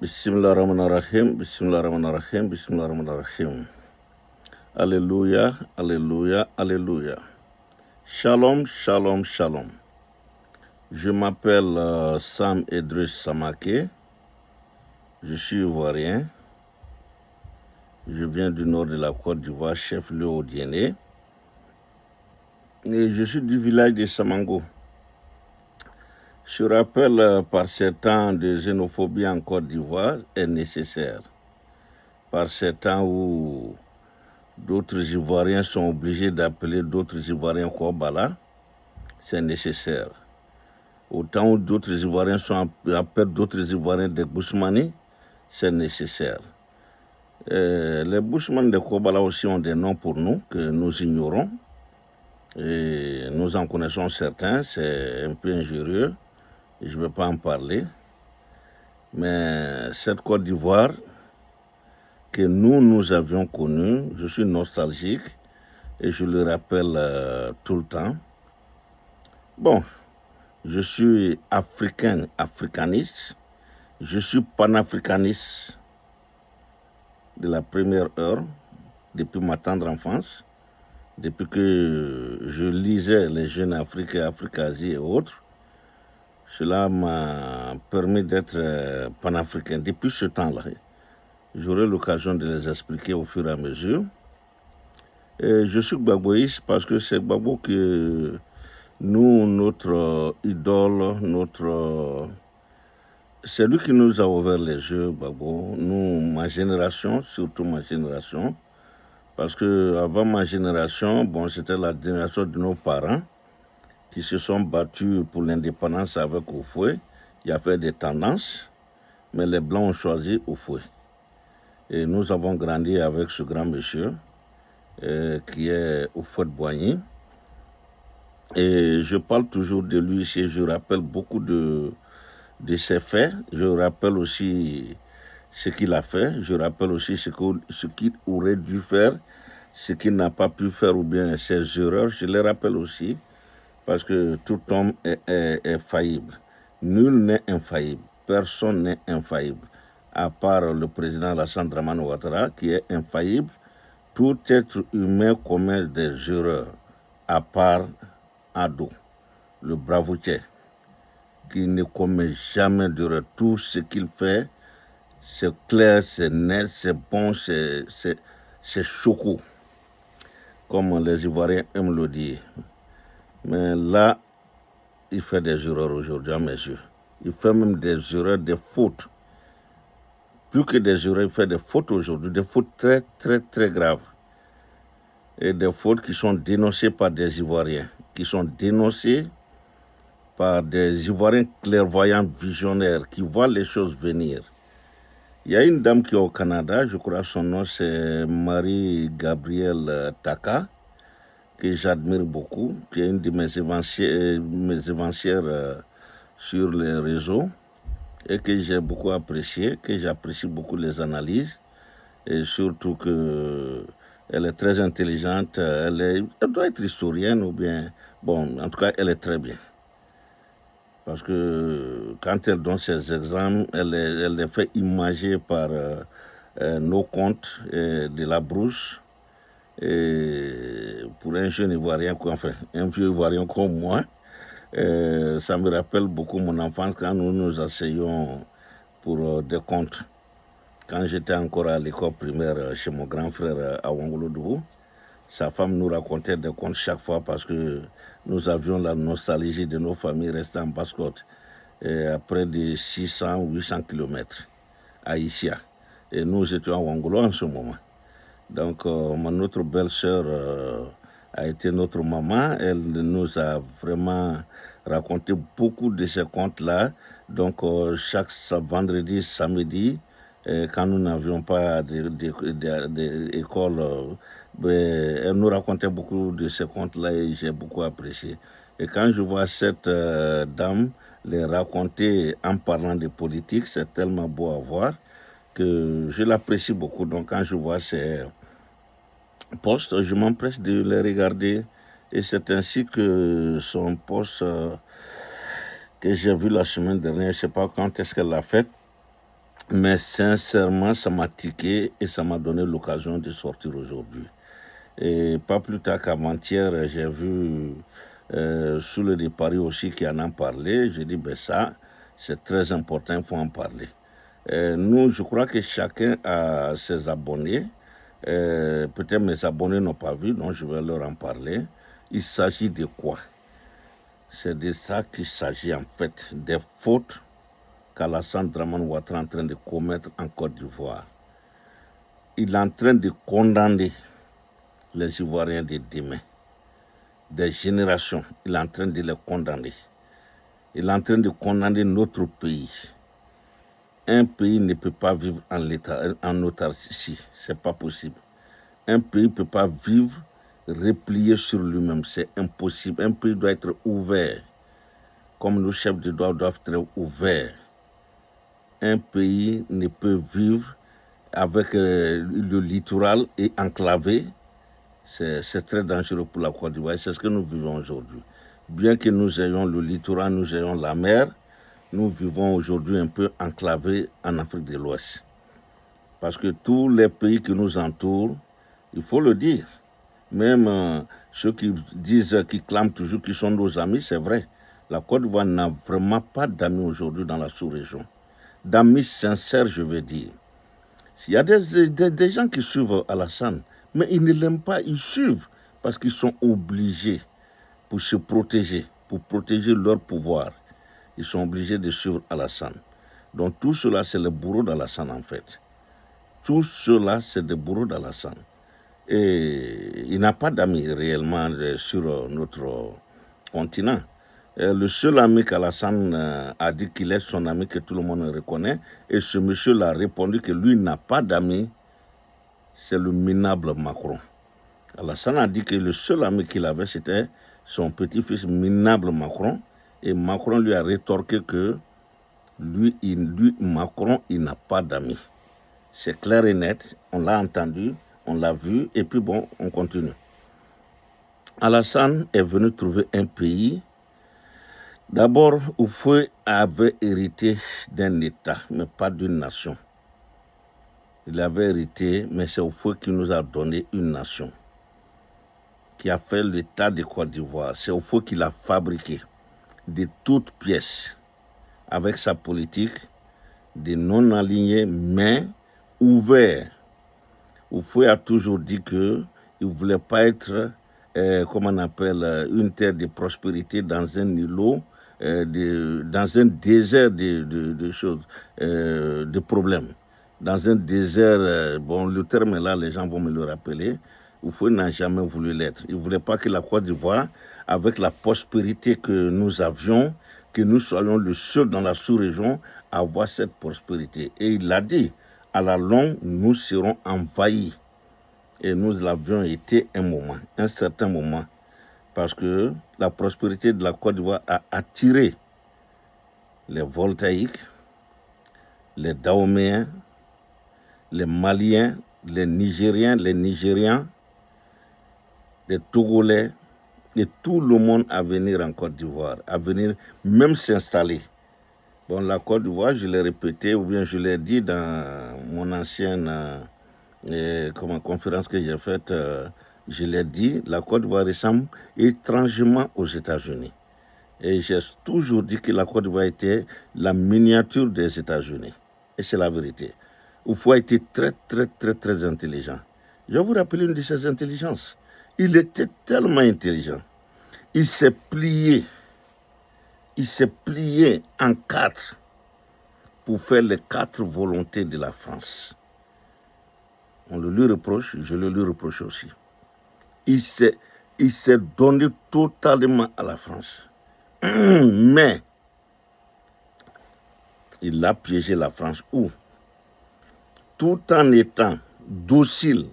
Bismillahirrahmanirrahim, Bismillahirrahmanirrahim, Bismillahirrahmanirrahim. Alléluia, Alléluia, Alléluia. Shalom, Shalom, Shalom. Je m'appelle Sam Edris Samake. Je suis ivoirien. Je viens du nord de la Côte d'Ivoire, chef-lieu Odiéné. Et je suis du village de Samango. Ce rappel par ces temps de xénophobie en Côte d'Ivoire est nécessaire. Par ces temps où d'autres Ivoiriens sont obligés d'appeler d'autres Ivoiriens Kobala, c'est nécessaire. Au temps où d'autres Ivoiriens appellent d'autres Ivoiriens des Bousmani, c'est nécessaire. Les Bousman de Kobala aussi ont des noms pour nous que nous ignorons. Et nous en connaissons certains, c'est un peu injurieux. Je ne vais pas en parler. Mais cette Côte d'Ivoire que nous avions connue, je suis nostalgique et je le rappelle tout le temps. Bon, je suis africaniste, je suis panafricaniste de la première heure, depuis ma tendre enfance, depuis que je lisais les Jeunes Afrique, Africasie et autres. Cela m'a permis d'être panafricain depuis ce temps-là. J'aurai l'occasion de les expliquer au fur et à mesure. Et je suis gbagboïste parce que c'est Gbagbo que nous, notre idole, c'est lui qui nous a ouvert les yeux, Gbagbo. Nous, ma génération, surtout ma génération, parce que avant ma génération, c'était la génération de nos parents qui se sont battus pour l'indépendance avec Houphouët. Il y avait des tendances, mais les Blancs ont choisi Houphouët. Et nous avons grandi avec ce grand monsieur qui est Houphouët-Boigny. Et je parle toujours de lui ici, je rappelle beaucoup de ses faits, je rappelle aussi ce qu'il a fait, je rappelle aussi ce qu'il aurait dû faire, ce qu'il n'a pas pu faire ou bien ses erreurs, je les rappelle aussi. Parce que tout homme est faillible. Nul n'est infaillible. Personne n'est infaillible. À part le président Alassane Dramane Ouattara, qui est infaillible, tout être humain commet des erreurs. À part Ado, le bravoutier, qui ne commet jamais d'erreur. Tout ce qu'il fait, c'est clair, c'est net, c'est bon, c'est choco. Comme les Ivoiriens aiment le dire. Mais là, il fait des erreurs aujourd'hui à mes yeux. Il fait même des erreurs, des fautes. Plus que des erreurs, il fait des fautes aujourd'hui, des fautes très, très, très graves. Et des fautes qui sont dénoncées par des Ivoiriens, qui sont dénoncées par des Ivoiriens clairvoyants, visionnaires, qui voient les choses venir. Il y a une dame qui est au Canada, je crois son nom c'est Marie-Gabrielle Taka, que j'admire beaucoup, qui est une de mes évancières sur les réseaux et que j'ai beaucoup apprécié, que j'apprécie beaucoup les analyses et surtout qu'elle est très intelligente, elle doit être historienne ou bien, en tout cas elle est très bien. Parce que quand elle donne ses examens, elle les fait imager par nos contes de la brousse. Et pour un jeune Ivoirien, un vieux Ivoirien comme moi, ça me rappelle beaucoup mon enfance quand nous nous asseyions pour des contes. Quand j'étais encore à l'école primaire chez mon grand frère à Wangolodougou, sa femme nous racontait des contes chaque fois parce que nous avions la nostalgie de nos familles restées en Basse-Côte à près de 600-800 km à Issia. Et nous étions à Wangolo en ce moment. Donc, notre belle-sœur a été notre maman. Elle nous a vraiment raconté beaucoup de ces contes-là. Donc, chaque vendredi, samedi, quand nous n'avions pas d'école, elle nous racontait beaucoup de ces contes-là et j'ai beaucoup apprécié. Et quand je vois cette dame les raconter en parlant de politique, c'est tellement beau à voir que je l'apprécie beaucoup. Donc, quand je vois ces poste, je m'empresse de les regarder et c'est ainsi que son poste que j'ai vu la semaine dernière, je ne sais pas quand est-ce qu'elle l'a fait, Mais sincèrement, ça m'a tiqué et ça m'a donné l'occasion de sortir aujourd'hui. Et pas plus tard qu'avant-hier, j'ai vu sous le départ aussi qui en a parlé. J'ai dit, ben ça, c'est très important, il faut en parler. Nous, je crois que chacun a ses abonnés. Peut-être mes abonnés n'ont pas vu, donc je vais leur en parler. Il s'agit de quoi? C'est de ça qu'il s'agit en fait, des fautes qu'Alassane Dramane Ouattara est en train de commettre en Côte d'Ivoire. Il est en train de condamner les Ivoiriens de demain, des générations. Il est en train de les condamner. Il est en train de condamner notre pays. Un pays ne peut pas vivre en autarcie, c'est pas possible. Un pays ne peut pas vivre replié sur lui-même, c'est impossible. Un pays doit être ouvert, comme nos chefs de droit doivent être ouverts. Un pays ne peut vivre avec le littoral et enclavé. C'est très dangereux pour la Côte d'Ivoire. C'est ce que nous vivons aujourd'hui. Bien que nous ayons le littoral, nous ayons la mer, nous vivons aujourd'hui un peu enclavés en Afrique de l'Ouest. Parce que tous les pays qui nous entourent, il faut le dire, même ceux qui disent, qui clament toujours qu'ils sont nos amis, c'est vrai. La Côte d'Ivoire n'a vraiment pas d'amis aujourd'hui dans la sous-région. D'amis sincères, je veux dire. Il y a des gens qui suivent Alassane, mais ils ne l'aiment pas, ils suivent parce qu'ils sont obligés pour se protéger, pour protéger leur pouvoir. Ils sont obligés de suivre Alassane. Donc tout cela, c'est le bourreau d'Alassane en fait. Tout cela, c'est des bourreaux d'Alassane. Et il n'a pas d'amis réellement sur notre continent. Le seul ami qu'Alassane a dit qu'il est son ami, que tout le monde reconnaît, et ce monsieur l'a répondu que lui n'a pas d'amis, c'est le minable Macron. Alassane a dit que le seul ami qu'il avait, c'était son petit-fils minable Macron, et Macron lui a rétorqué que lui Macron, il n'a pas d'amis. C'est clair et net, on l'a entendu, on l'a vu, et puis bon, on continue. Alassane est venu trouver un pays. D'abord, Oufoué avait hérité d'un État, mais pas d'une nation. Il avait hérité, mais c'est Oufoué qui nous a donné une nation, qui a fait l'État de Côte d'Ivoire. C'est Oufoué qui l'a fabriqué de toutes pièces, avec sa politique de non-alignés, mais ouvert. Oufoué a toujours dit qu'il ne voulait pas être, comme on appelle, une terre de prospérité dans un îlot, dans un désert de choses, de problèmes. Dans un désert, bon, le terme est là, les gens vont me le rappeler. Oufoué n'a jamais voulu l'être. Il ne voulait pas que la Côte d'Ivoire, avec la prospérité que nous avions, que nous soyons le seul dans la sous-région à avoir cette prospérité. Et il l'a dit, à la longue, nous serons envahis. Et nous l'avions été un certain moment. Parce que la prospérité de la Côte d'Ivoire a attiré les Voltaïques, les Dahoméens, les Maliens, les Nigériens, les Togolais, et tout le monde à venir en Côte d'Ivoire, à venir même s'installer. Bon, la Côte d'Ivoire, je l'ai répété, ou bien je l'ai dit dans mon ancienne conférence que j'ai faite, je l'ai dit, la Côte d'Ivoire ressemble étrangement aux États-Unis. Et j'ai toujours dit que la Côte d'Ivoire était la miniature des États-Unis. Et c'est la vérité. Oufoué était très, très, très, très intelligent. Je vais vous rappeler une de ses intelligences. Il était tellement intelligent. Il s'est plié en 4 pour faire les 4 volontés de la France. On le lui reproche, je le lui reproche aussi. Il s'est donné totalement à la France. Mais il a piégé la France où? Tout en étant docile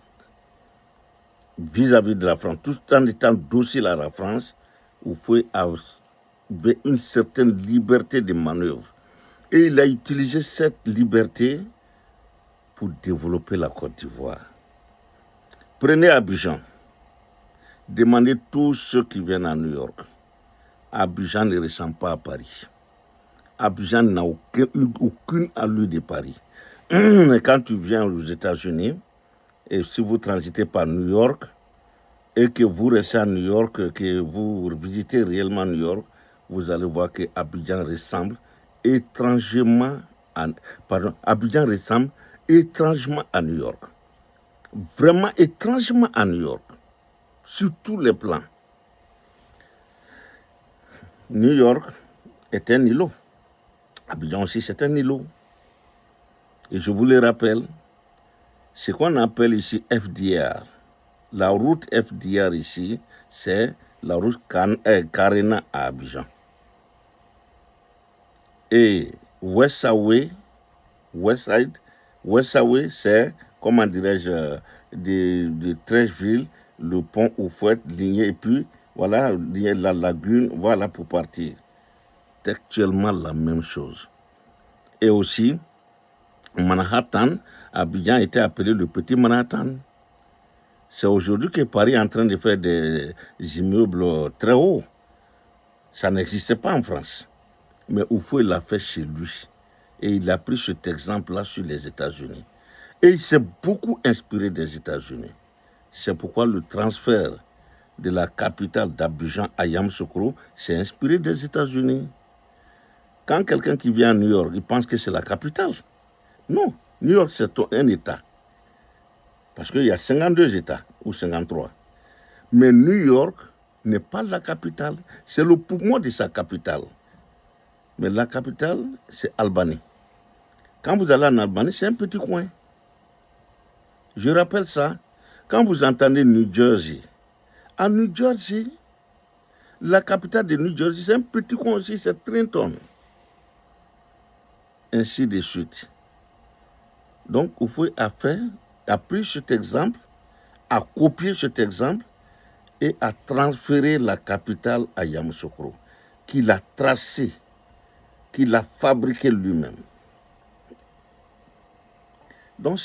vis-à-vis de la France, tout en étant docile à la France, Oufoué avait une certaine liberté de manœuvre. Et il a utilisé cette liberté pour développer la Côte d'Ivoire. Prenez Abidjan. Demandez tous ceux qui viennent à New York. Abidjan ne ressemble pas à Paris. Abidjan n'a aucune allure de Paris. Quand tu viens aux États-Unis, et si vous transitez par New York, et que vous restez à New York, que vous visitez réellement New York, vous allez voir que Abidjan ressemble étrangement Abidjan ressemble étrangement à New York. Vraiment étrangement à New York. Sur tous les plans. New York est un îlot. Abidjan aussi, c'est un îlot. Et je vous le rappelle, ce qu'on appelle ici FDR. La route FDR ici, c'est la route Carena à Abidjan. Et Westside, c'est, comment dirais-je, de Trècheville, le pont Houphouët, ligné, et puis, voilà, la lagune, voilà pour partir. C'est actuellement la même chose. Et aussi, Manhattan, Abidjan était appelé le petit Manhattan. C'est aujourd'hui que Paris est en train de faire des immeubles très hauts. Ça n'existait pas en France. Mais Houphouët l'a fait chez lui. Et il a pris cet exemple-là sur les États-Unis. Et il s'est beaucoup inspiré des États-Unis. C'est pourquoi le transfert de la capitale d'Abidjan à Yamoussoukro s'est inspiré des États-Unis. Quand quelqu'un qui vient à New York, il pense que c'est la capitale. Non, New York, c'est un État. Parce qu'il y a 52 États, ou 53. Mais New York n'est pas la capitale. C'est le poumon de sa capitale. Mais la capitale, c'est Albany. Quand vous allez en Albany, c'est un petit coin. Je rappelle ça. Quand vous entendez New Jersey, à New Jersey, la capitale de New Jersey, c'est un petit coin aussi, c'est Trenton. Ainsi de suite. Donc, Houphouët a pris cet exemple, a copié cet exemple et a transféré la capitale à Yamoussoukro, qu'il a tracé, qu'il a fabriqué lui-même. Donc,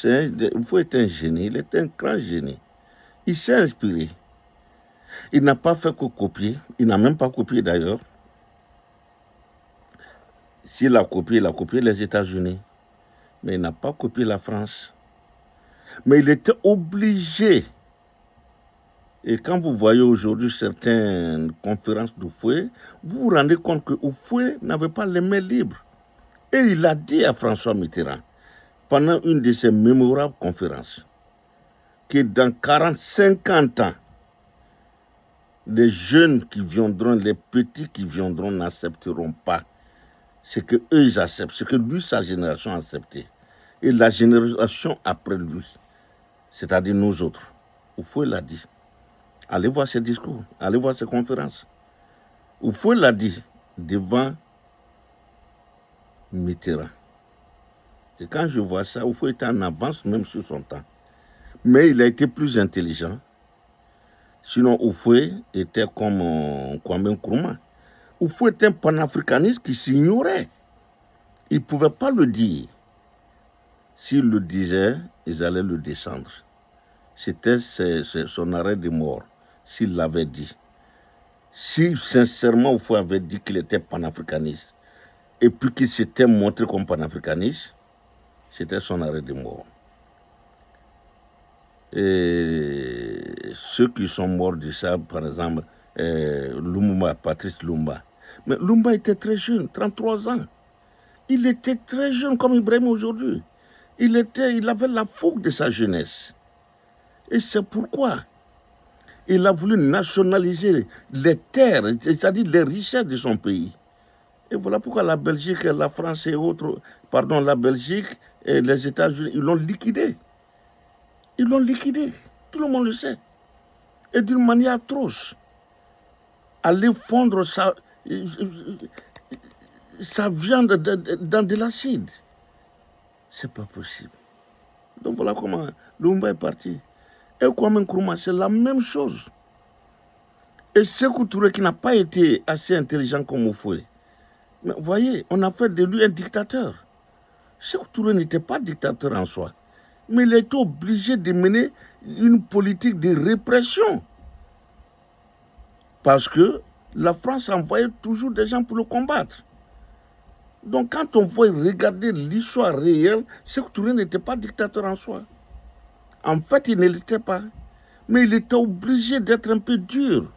Houphouët est un génie, il est un grand génie. Il s'est inspiré. Il n'a pas fait que copier, il n'a même pas copié d'ailleurs. S'il a copié les États-Unis, mais il n'a pas copié la France. Mais il était obligé. Et quand vous voyez aujourd'hui certaines conférences d'Houphouët, vous vous rendez compte que Houphouët n'avait pas les mains libres. Et il a dit à François Mitterrand, pendant une de ses mémorables conférences, que dans 40-50 ans, les jeunes qui viendront, les petits qui viendront n'accepteront pas ce que eux ils acceptent, ce que lui, sa génération a accepté. Et la génération après lui, c'est-à-dire nous autres. Houphouët l'a dit. Allez voir ses discours, allez voir ses conférences. Houphouët l'a dit devant Mitterrand. Et quand je vois ça, Houphouët était en avance même sur son temps. Mais il a été plus intelligent. Sinon, Houphouët était comme Kwame Nkrumah. Houphouët était un panafricaniste qui s'ignorait. Il ne pouvait pas le dire. S'il le disait, ils allaient le descendre. C'était son arrêt de mort, s'il l'avait dit. Si sincèrement Houphouët avait dit qu'il était panafricaniste, et puis qu'il s'était montré comme panafricaniste, c'était son arrêt de mort. Et ceux qui sont morts de ça, par exemple, Lumumba, Patrice Lumumba. Mais Lumumba était très jeune, 33 ans. Il était très jeune comme Ibrahim aujourd'hui. Il avait la fougue de sa jeunesse. Et c'est pourquoi il a voulu nationaliser les terres, c'est-à-dire les richesses de son pays. Et voilà pourquoi la Belgique, la France et autres, la Belgique et les États-Unis, ils l'ont liquidé. Ils l'ont liquidé, tout le monde le sait. Et d'une manière atroce. Aller fondre sa viande dans de l'acide. C'est pas possible. Donc voilà comment Lumumba est parti. Et Kwame Nkrumah, c'est la même chose. Et Sékou Touré, qui n'a pas été assez intelligent comme Houphouët. Mais vous voyez, on a fait de lui un dictateur. Sékou Touré n'était pas dictateur en soi. Mais il a été obligé de mener une politique de répression. Parce que la France envoyait toujours des gens pour le combattre. Donc quand on veut regarder l'histoire réelle, Sékou Touré n'était pas dictateur en soi. En fait, il ne l'était pas. Mais il était obligé d'être un peu dur.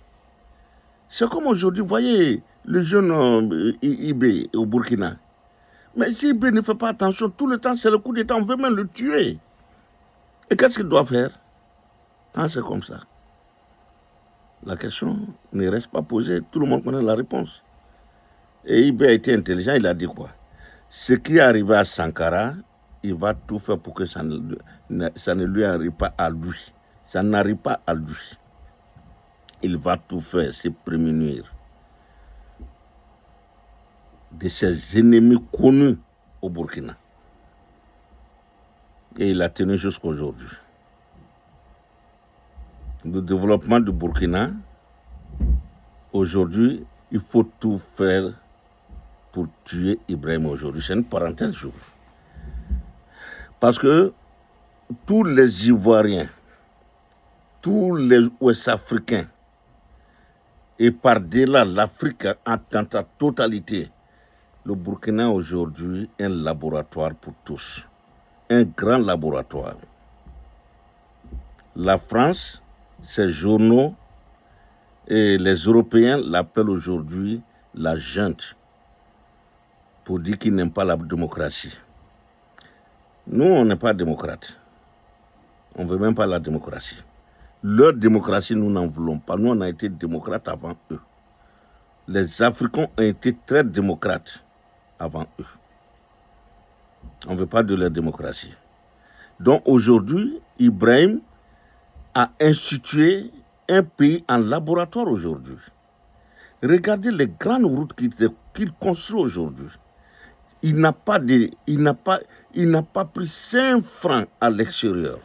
C'est comme aujourd'hui, vous voyez le jeune IB au Burkina. Mais si IB ne fait pas attention, tout le temps c'est le coup d'État, on veut même le tuer. Et qu'est-ce qu'il doit faire quand c'est comme ça? La question ne reste pas posée, tout le monde connaît la réponse. Et IB a été intelligent, il a dit quoi? Ce qui est arrivé à Sankara, il va tout faire pour que ça ne lui arrive pas à lui. Ça n'arrive pas à lui. Il va tout faire, se prémunir de ses ennemis connus au Burkina. Et il a tenu jusqu'à aujourd'hui. Le développement du Burkina, aujourd'hui, il faut tout faire pour tuer Ibrahim aujourd'hui. C'est une parenthèse, je vous. Parce que tous les Ivoiriens, tous les Ouest-Africains, et par-delà l'Afrique dans sa totalité, le Burkina aujourd'hui est un laboratoire pour tous. Un grand laboratoire. La France, ses journaux et les Européens l'appellent aujourd'hui la junte pour dire qu'ils n'aiment pas la démocratie. Nous, on n'est pas démocrates. On ne veut même pas la démocratie. Leur démocratie, nous n'en voulons pas. Nous, on a été démocrates avant eux. Les Africains ont été très démocrates avant eux. On ne veut pas de leur démocratie. Donc aujourd'hui, Ibrahim a institué un pays en laboratoire aujourd'hui. Regardez les grandes routes qu'il construit aujourd'hui. Il n'a pas pris 5 francs à l'extérieur.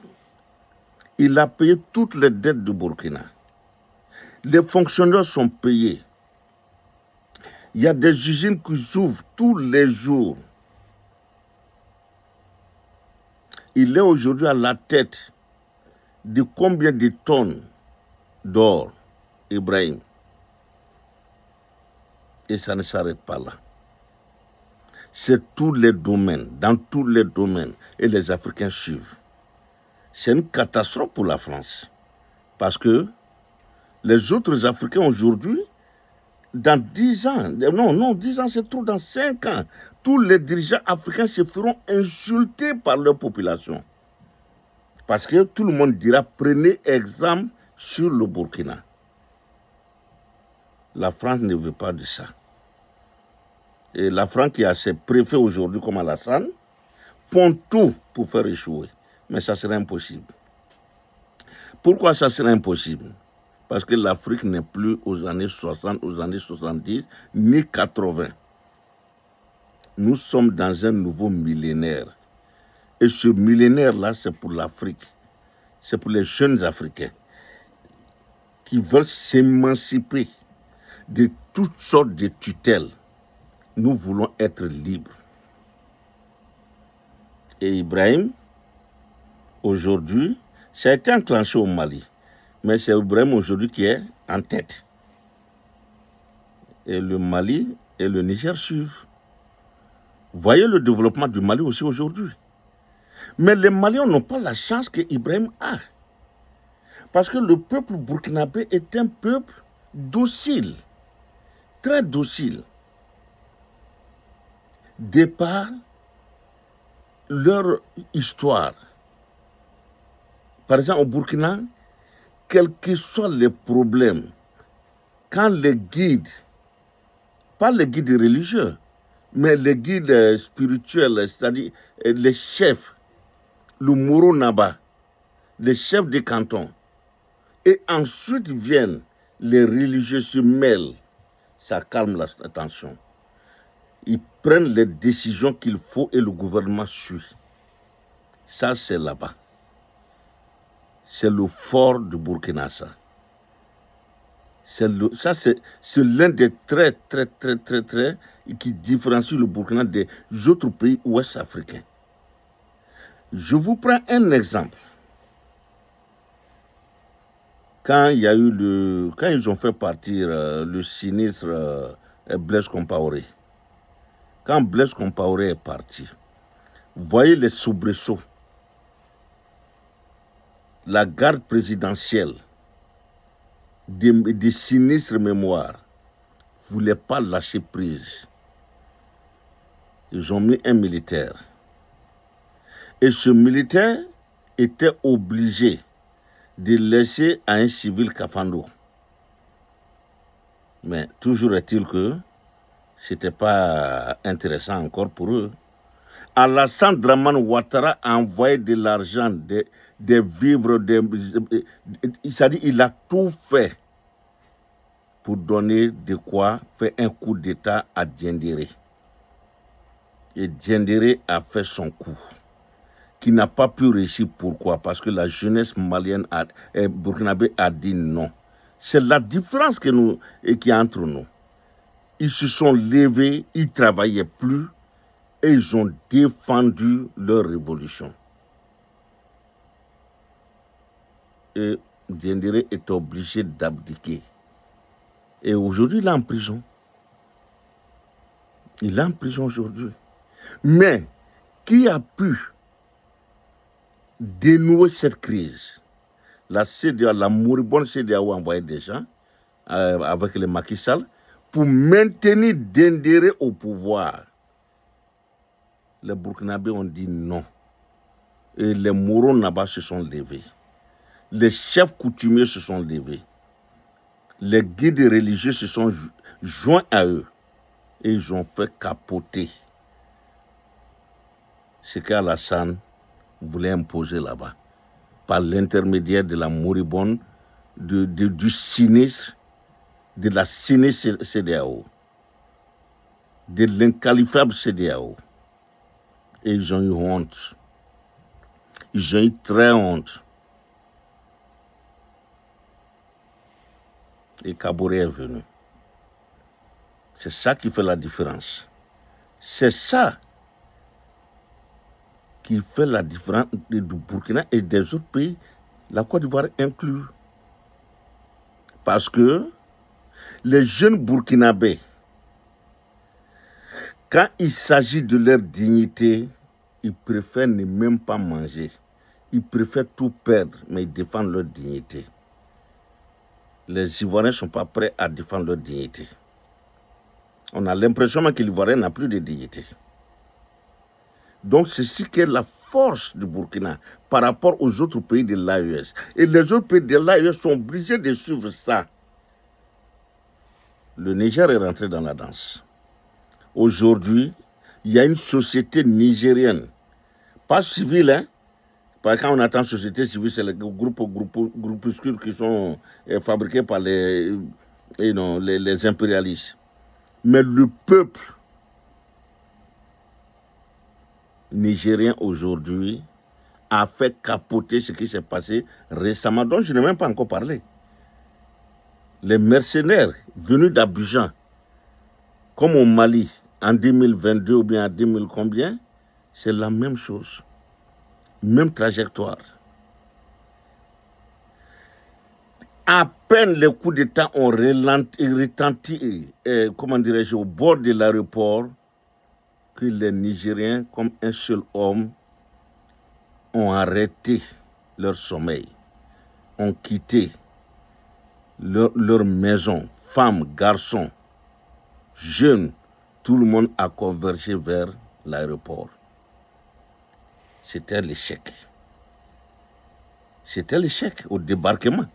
Il a payé toutes les dettes du Burkina. Les fonctionnaires sont payés. Il y a des usines qui s'ouvrent tous les jours. Il est aujourd'hui à la tête de combien de tonnes d'or, Ibrahim? Et ça ne s'arrête pas là. C'est tous les domaines, dans tous les domaines, et les Africains suivent. C'est une catastrophe pour la France. Parce que les autres Africains aujourd'hui, dans 10 ans, non, 10 ans c'est trop, dans 5 ans, tous les dirigeants africains se feront insulter par leur population. Parce que tout le monde dira, prenez exemple sur le Burkina. La France ne veut pas de ça. Et la France qui a ses préfets aujourd'hui comme Alassane, font tout pour faire échouer. Mais ça serait impossible. Pourquoi ça serait impossible? Parce que l'Afrique n'est plus aux années 60, aux années 70, ni 80. Nous sommes dans un nouveau millénaire. Et ce millénaire-là, c'est pour l'Afrique. C'est pour les jeunes Africains qui veulent s'émanciper de toutes sortes de tutelles. Nous voulons être libres. Et Ibrahim, aujourd'hui, ça a été enclenché au Mali. Mais c'est Ibrahim aujourd'hui qui est en tête. Et le Mali et le Niger suivent. Voyez le développement du Mali aussi aujourd'hui. Mais les Maliens n'ont pas la chance que Ibrahim a. Parce que le peuple burkinabé est un peuple docile, très docile. De par leur histoire. Par exemple, au Burkina, quels que soient les problèmes, quand les guides, pas les guides religieux, mais les guides spirituels, c'est-à-dire les chefs, le Moro Naba, les chefs des cantons, et ensuite viennent les religieux se mêlent, ça calme la tension. Ils prennent les décisions qu'il faut et le gouvernement suit. Ça, c'est là-bas. C'est le fort du Burkina, ça. C'est l'un des traits qui différencie le Burkina des autres pays ouest-africains. Je vous prends un exemple. Quand ils ont fait partir le sinistre Blaise Compaoré, Quand Blaise Compaoré est parti, voyez les soubresauts. La garde présidentielle des sinistres mémoires ne voulait pas lâcher prise. Ils ont mis un militaire. Et ce militaire était obligé de laisser à un civil Kafando. Mais toujours est-il que ce n'était pas intéressant encore pour eux. Alassane Dramane Ouattara a envoyé de l'argent, des vivres, c'est-à-dire il a tout fait pour donner de quoi faire un coup d'État à Diendéré. Et Diendéré a fait son coup, qui n'a pas pu réussir. Pourquoi? Parce que la jeunesse malienne burkinabé a dit non. C'est la différence qui est entre nous. Ils se sont levés, ils ne travaillaient plus et ils ont défendu leur révolution. Et Diendéré est obligé d'abdiquer. Et aujourd'hui, il est en prison. Il est en prison aujourd'hui. Mais qui a pu dénouer cette crise? La CEDEAO, la moribonde CEDEAO a envoyé des gens avec les Macky Sall pour maintenir Diendéré au pouvoir. Les Burkinabés ont dit non. Et les Moros Naba se sont levés. Les chefs coutumiers se sont levés. Les guides religieux se sont joints à eux. Et ils ont fait capoter ce qu'Alassane voulait imposer là-bas. Par l'intermédiaire de la moribonde, du sinistre, de la sinistre CEDEAO, de l'inqualifiable CEDEAO. Et ils ont eu honte. Ils ont eu très honte. Et Kaboré est venu. C'est ça qui fait la différence. C'est ça qui fait la différence du Burkina et des autres pays, la Côte d'Ivoire inclus. Parce que les jeunes Burkinabés, quand il s'agit de leur dignité, ils préfèrent ne même pas manger. Ils préfèrent tout perdre, mais ils défendent leur dignité. Les Ivoiriens ne sont pas prêts à défendre leur dignité. On a l'impression que l'Ivoirien n'a plus de dignité. Donc c'est ce qui est la force du Burkina par rapport aux autres pays de l'AES. Et les autres pays de l'AES sont obligés de suivre ça. Le Niger est rentré dans la danse. Aujourd'hui, il y a une société nigérienne, pas civile, hein. Parce que quand on attend société civile, c'est les groupuscules qui sont fabriqués par les impérialistes. Mais le peuple nigérien aujourd'hui a fait capoter ce qui s'est passé récemment, dont je n'ai même pas encore parlé. Les mercenaires venus d'Abidjan, comme au Mali, en 2022 ou bien en 2000 combien, c'est la même chose. Même trajectoire. À peine les coups d'État ont retenti, comment dirais-je, au bord de l'aéroport, que les Nigériens, comme un seul homme, ont arrêté leur sommeil, ont quitté leur maison, femmes, garçons, jeunes, tout le monde a convergé vers l'aéroport. C'était l'échec. C'était l'échec au débarquement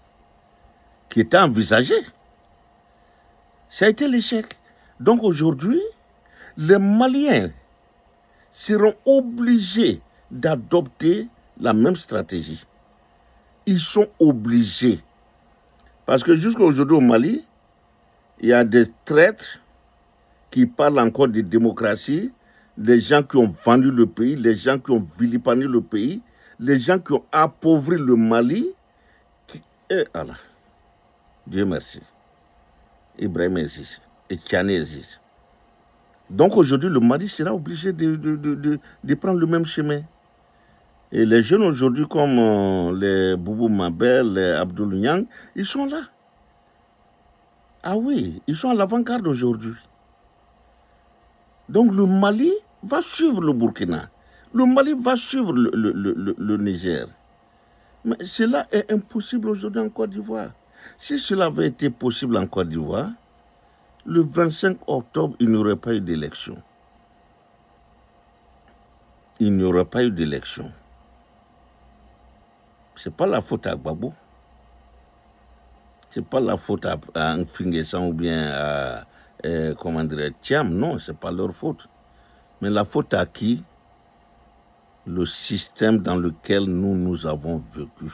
qui était envisagé. Ça a été l'échec. Donc aujourd'hui, les Maliens seront obligés d'adopter la même stratégie. Ils sont obligés. Parce que jusqu'à aujourd'hui au Mali, il y a des traîtres qui parlent encore de démocratie, les gens qui ont vendu le pays, les gens qui ont vilipendé le pays, les gens qui ont appauvri le Mali. Et Allah, Dieu merci. Ibrahim existe, et Tchani existe. Donc aujourd'hui, le Mali sera obligé de prendre le même chemin. Et les jeunes aujourd'hui, comme les Boubou Mabel, les Abdoul Niang, ils sont là. Ah oui, ils sont à l'avant-garde aujourd'hui. Donc le Mali va suivre le Burkina. Le Mali va suivre le Niger. Mais cela est impossible aujourd'hui en Côte d'Ivoire. Si cela avait été possible en Côte d'Ivoire, le 25 octobre, il n'y aurait pas eu d'élection. Il n'y aurait pas eu d'élection. Ce n'est pas la faute à Gbagbo. Ce n'est pas la faute à Nfinguessan ou bien à comment dire, Thiam. Non, ce n'est pas leur faute. Mais la faute à qui? Le système dans lequel nous avons vécu.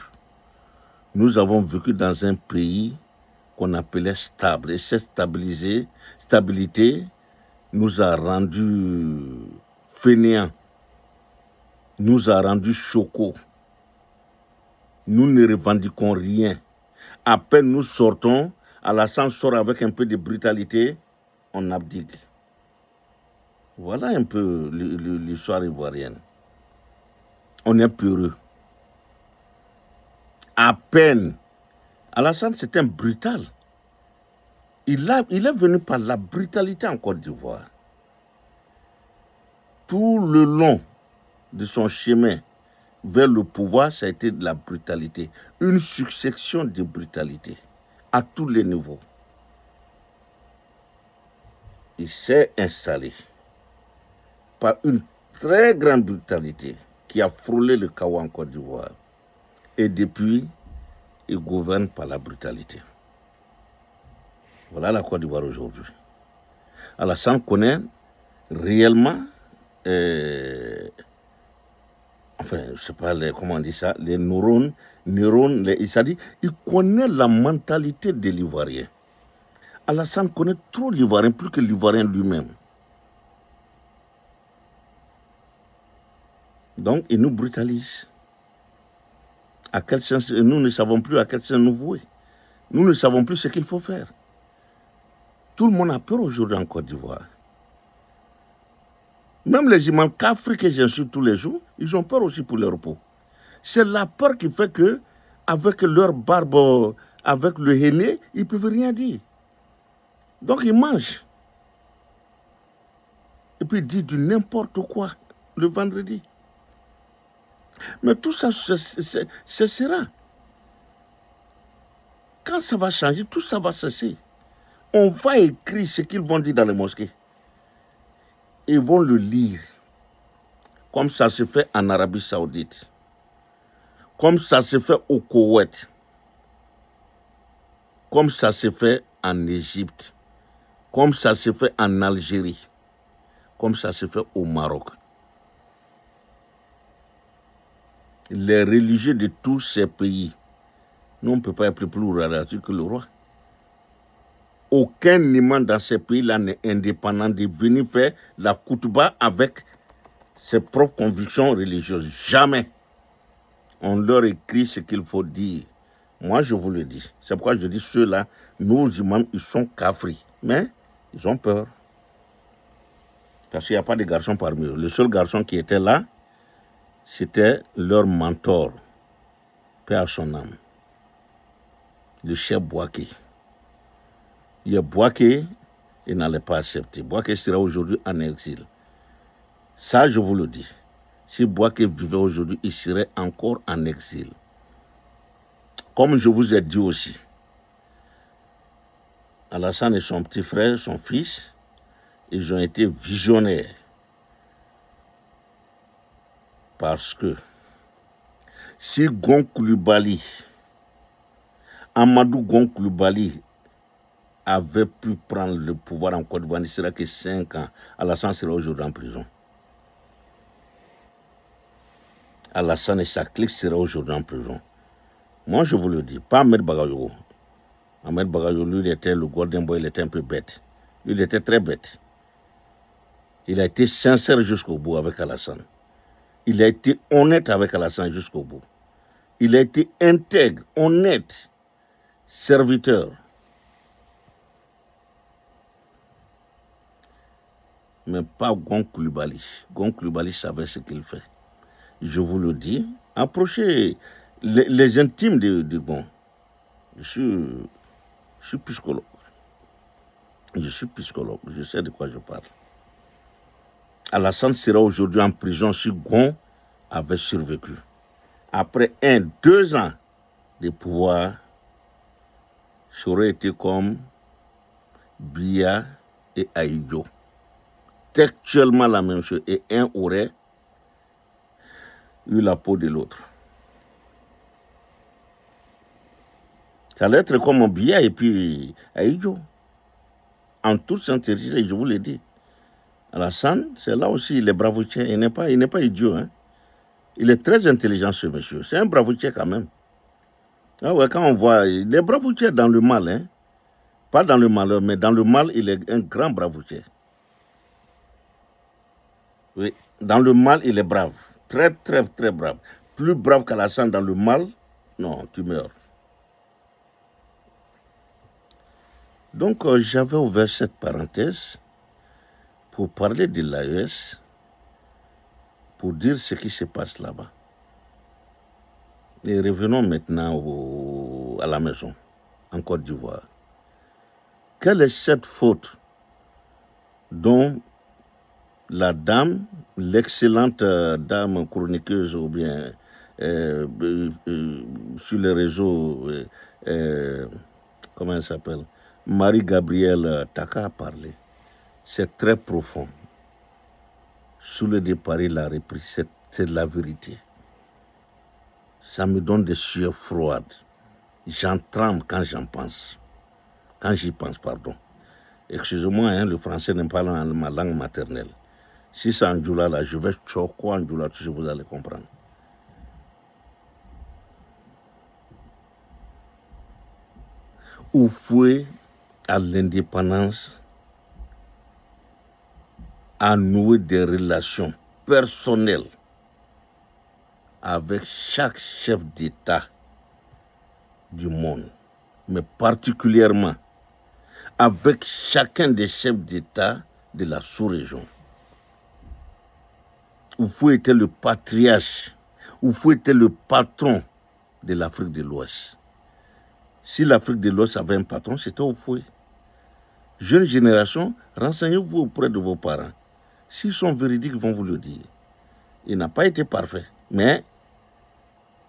Nous avons vécu dans un pays qu'on appelait stable. Et cette stabilité nous a rendus fainéants, nous a rendus chocos. Nous ne revendiquons rien. À peine nous sortons, Alassane sort avec un peu de brutalité, on abdique. Voilà un peu l'histoire ivoirienne. On est peureux. À peine. Alassane, c'est un brutal. Il est venu par la brutalité en Côte d'Ivoire. Tout le long de son chemin vers le pouvoir, ça a été de la brutalité. Une succession de brutalité à tous les niveaux. Il s'est installé par une très grande brutalité qui a frôlé le chaos en Côte d'Ivoire. Et depuis, il gouverne par la brutalité. Voilà la Côte d'Ivoire aujourd'hui. Alassane connaît réellement, enfin, je ne sais pas comment on dit ça, les neurones, il connaît la mentalité de l'Ivoirien. Alassane connaît trop l'Ivoirien, plus que l'Ivoirien lui-même. Donc, il nous brutalise. À quel sens, nous ne savons plus à quel sens nous vouer. Nous ne savons plus ce qu'il faut faire. Tout le monde a peur aujourd'hui en Côte d'Ivoire. Même les imams kafri que j'insulte tous les jours, ils ont peur aussi pour leur peau. C'est la peur qui fait que, avec leur barbe, avec le henné, ils ne peuvent rien dire. Donc ils mangent. Et puis ils disent du n'importe quoi le vendredi. Mais tout ça cessera. Quand ça va changer, tout ça va cesser. On va écrire ce qu'ils vont dire dans les mosquées. Ils vont le lire. Comme ça se fait en Arabie Saoudite. Comme ça se fait au Koweït. Comme ça se fait en Égypte. Comme ça se fait en Algérie. Comme ça se fait au Maroc. Les religieux de tous ces pays, nous on ne peut pas être plus radicaux que le roi. Aucun imam dans ces pays-là n'est indépendant de venir faire la koutouba avec ses propres convictions religieuses. Jamais. On leur écrit ce qu'il faut dire. Moi, je vous le dis. C'est pourquoi je dis ceux-là, nos imams, ils sont kafris. Mais ils ont peur. Parce qu'il n'y a pas de garçon parmi eux. Le seul garçon qui était là, c'était leur mentor, paix à son âme, le chef Bouaké. Il y a Bouaké, il n'allait pas accepter. Bouaké sera aujourd'hui en exil. Ça, je vous le dis. Si Bouaké vivait aujourd'hui, il serait encore en exil. Comme je vous ai dit aussi, Alassane et son petit frère, son fils, ils ont été visionnaires. Parce que si Gon Coulibaly, Amadou Gon Coulibaly avait pu prendre le pouvoir en Côte d'Ivoire, il ne serait que 5 ans. Alassane serait aujourd'hui en prison. Alassane et sa clique seraient aujourd'hui en prison. Moi, je vous le dis, pas Ahmed Bagayogo. Ahmed Bagayogo, lui, il était le Golden Boy, il était un peu bête. Lui, il était très bête. Il a été sincère jusqu'au bout avec Alassane. Il a été honnête avec Alassane jusqu'au bout. Il a été intègre, honnête, serviteur. Mais pas Gon Coulibaly. Gon Coulibaly savait ce qu'il fait. Je vous le dis, approchez les intimes de Gon. Je suis psychologue. Je suis psychologue, je sais de quoi je parle. Alassane sera aujourd'hui en prison si Gon avait survécu. Après 2 ans de pouvoir, ça aurait été comme Biya et Aïdjo. Textuellement la même chose. Et un aurait eu la peau de l'autre. Ça allait être comme Biya et puis Aïdjo. En toute sincérité, je vous l'ai dit. Alassane, c'est là aussi, il est bravoutier. Il n'est pas idiot. Hein? Il est très intelligent, ce monsieur. C'est un bravoutier quand même. Ah ouais, quand on voit, il est bravoutier dans le mal. Hein? Pas dans le malheur, mais dans le mal, il est un grand bravoutier. Oui, dans le mal, il est brave. Très, très, très brave. Plus brave qu'Alassane dans le mal, non, tu meurs. Donc, j'avais ouvert cette parenthèse pour parler de l'AES, pour dire ce qui se passe là-bas. Et revenons maintenant à la maison, en Côte d'Ivoire. Quelle est cette faute dont la dame, l'excellente dame chroniqueuse ou bien sur les réseaux, comment elle s'appelle, Marie-Gabrielle Taka a parlé. C'est très profond. Sous le départ, il a repris, c'est de la vérité. Ça me donne des sueurs froides. J'en tremble quand j'en pense. Quand j'y pense, pardon. Excusez-moi, hein, le français n'est pas ma langue maternelle. Si c'est en Djoula, là, je vais choquer en Djoula, tout ce que vous allez comprendre. Oufoué à l'indépendance a noué des relations personnelles avec chaque chef d'État du monde, mais particulièrement avec chacun des chefs d'État de la sous-région. Oufoué était le patriarche, Oufoué était le patron de l'Afrique de l'Ouest. Si l'Afrique de l'Ouest avait un patron, c'était Oufoué. Jeune génération, renseignez-vous auprès de vos parents. S'ils sont véridiques, ils vont vous le dire. Il n'a pas été parfait, mais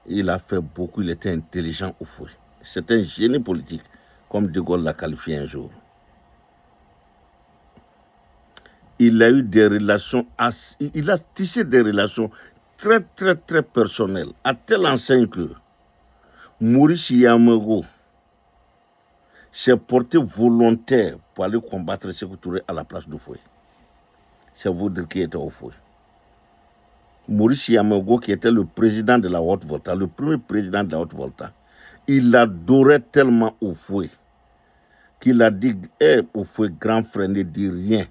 il a fait beaucoup, il était intelligent Oufoué. C'est un génie politique, comme De Gaulle l'a qualifié un jour. Il a eu des relations, il a tissé des relations très, très, très personnelles, à telle enseigne que Maurice Yamago s'est porté volontaire pour aller combattre Sékou Touré à la place d'Oufoué. C'est vous dire qui était Oufoué. Maurice Yamago, qui était le président de la Haute-Volta, le premier président de la Haute-Volta, il adorait tellement Oufoué qu'il a dit Oufoué, grand frère, ne dis rien.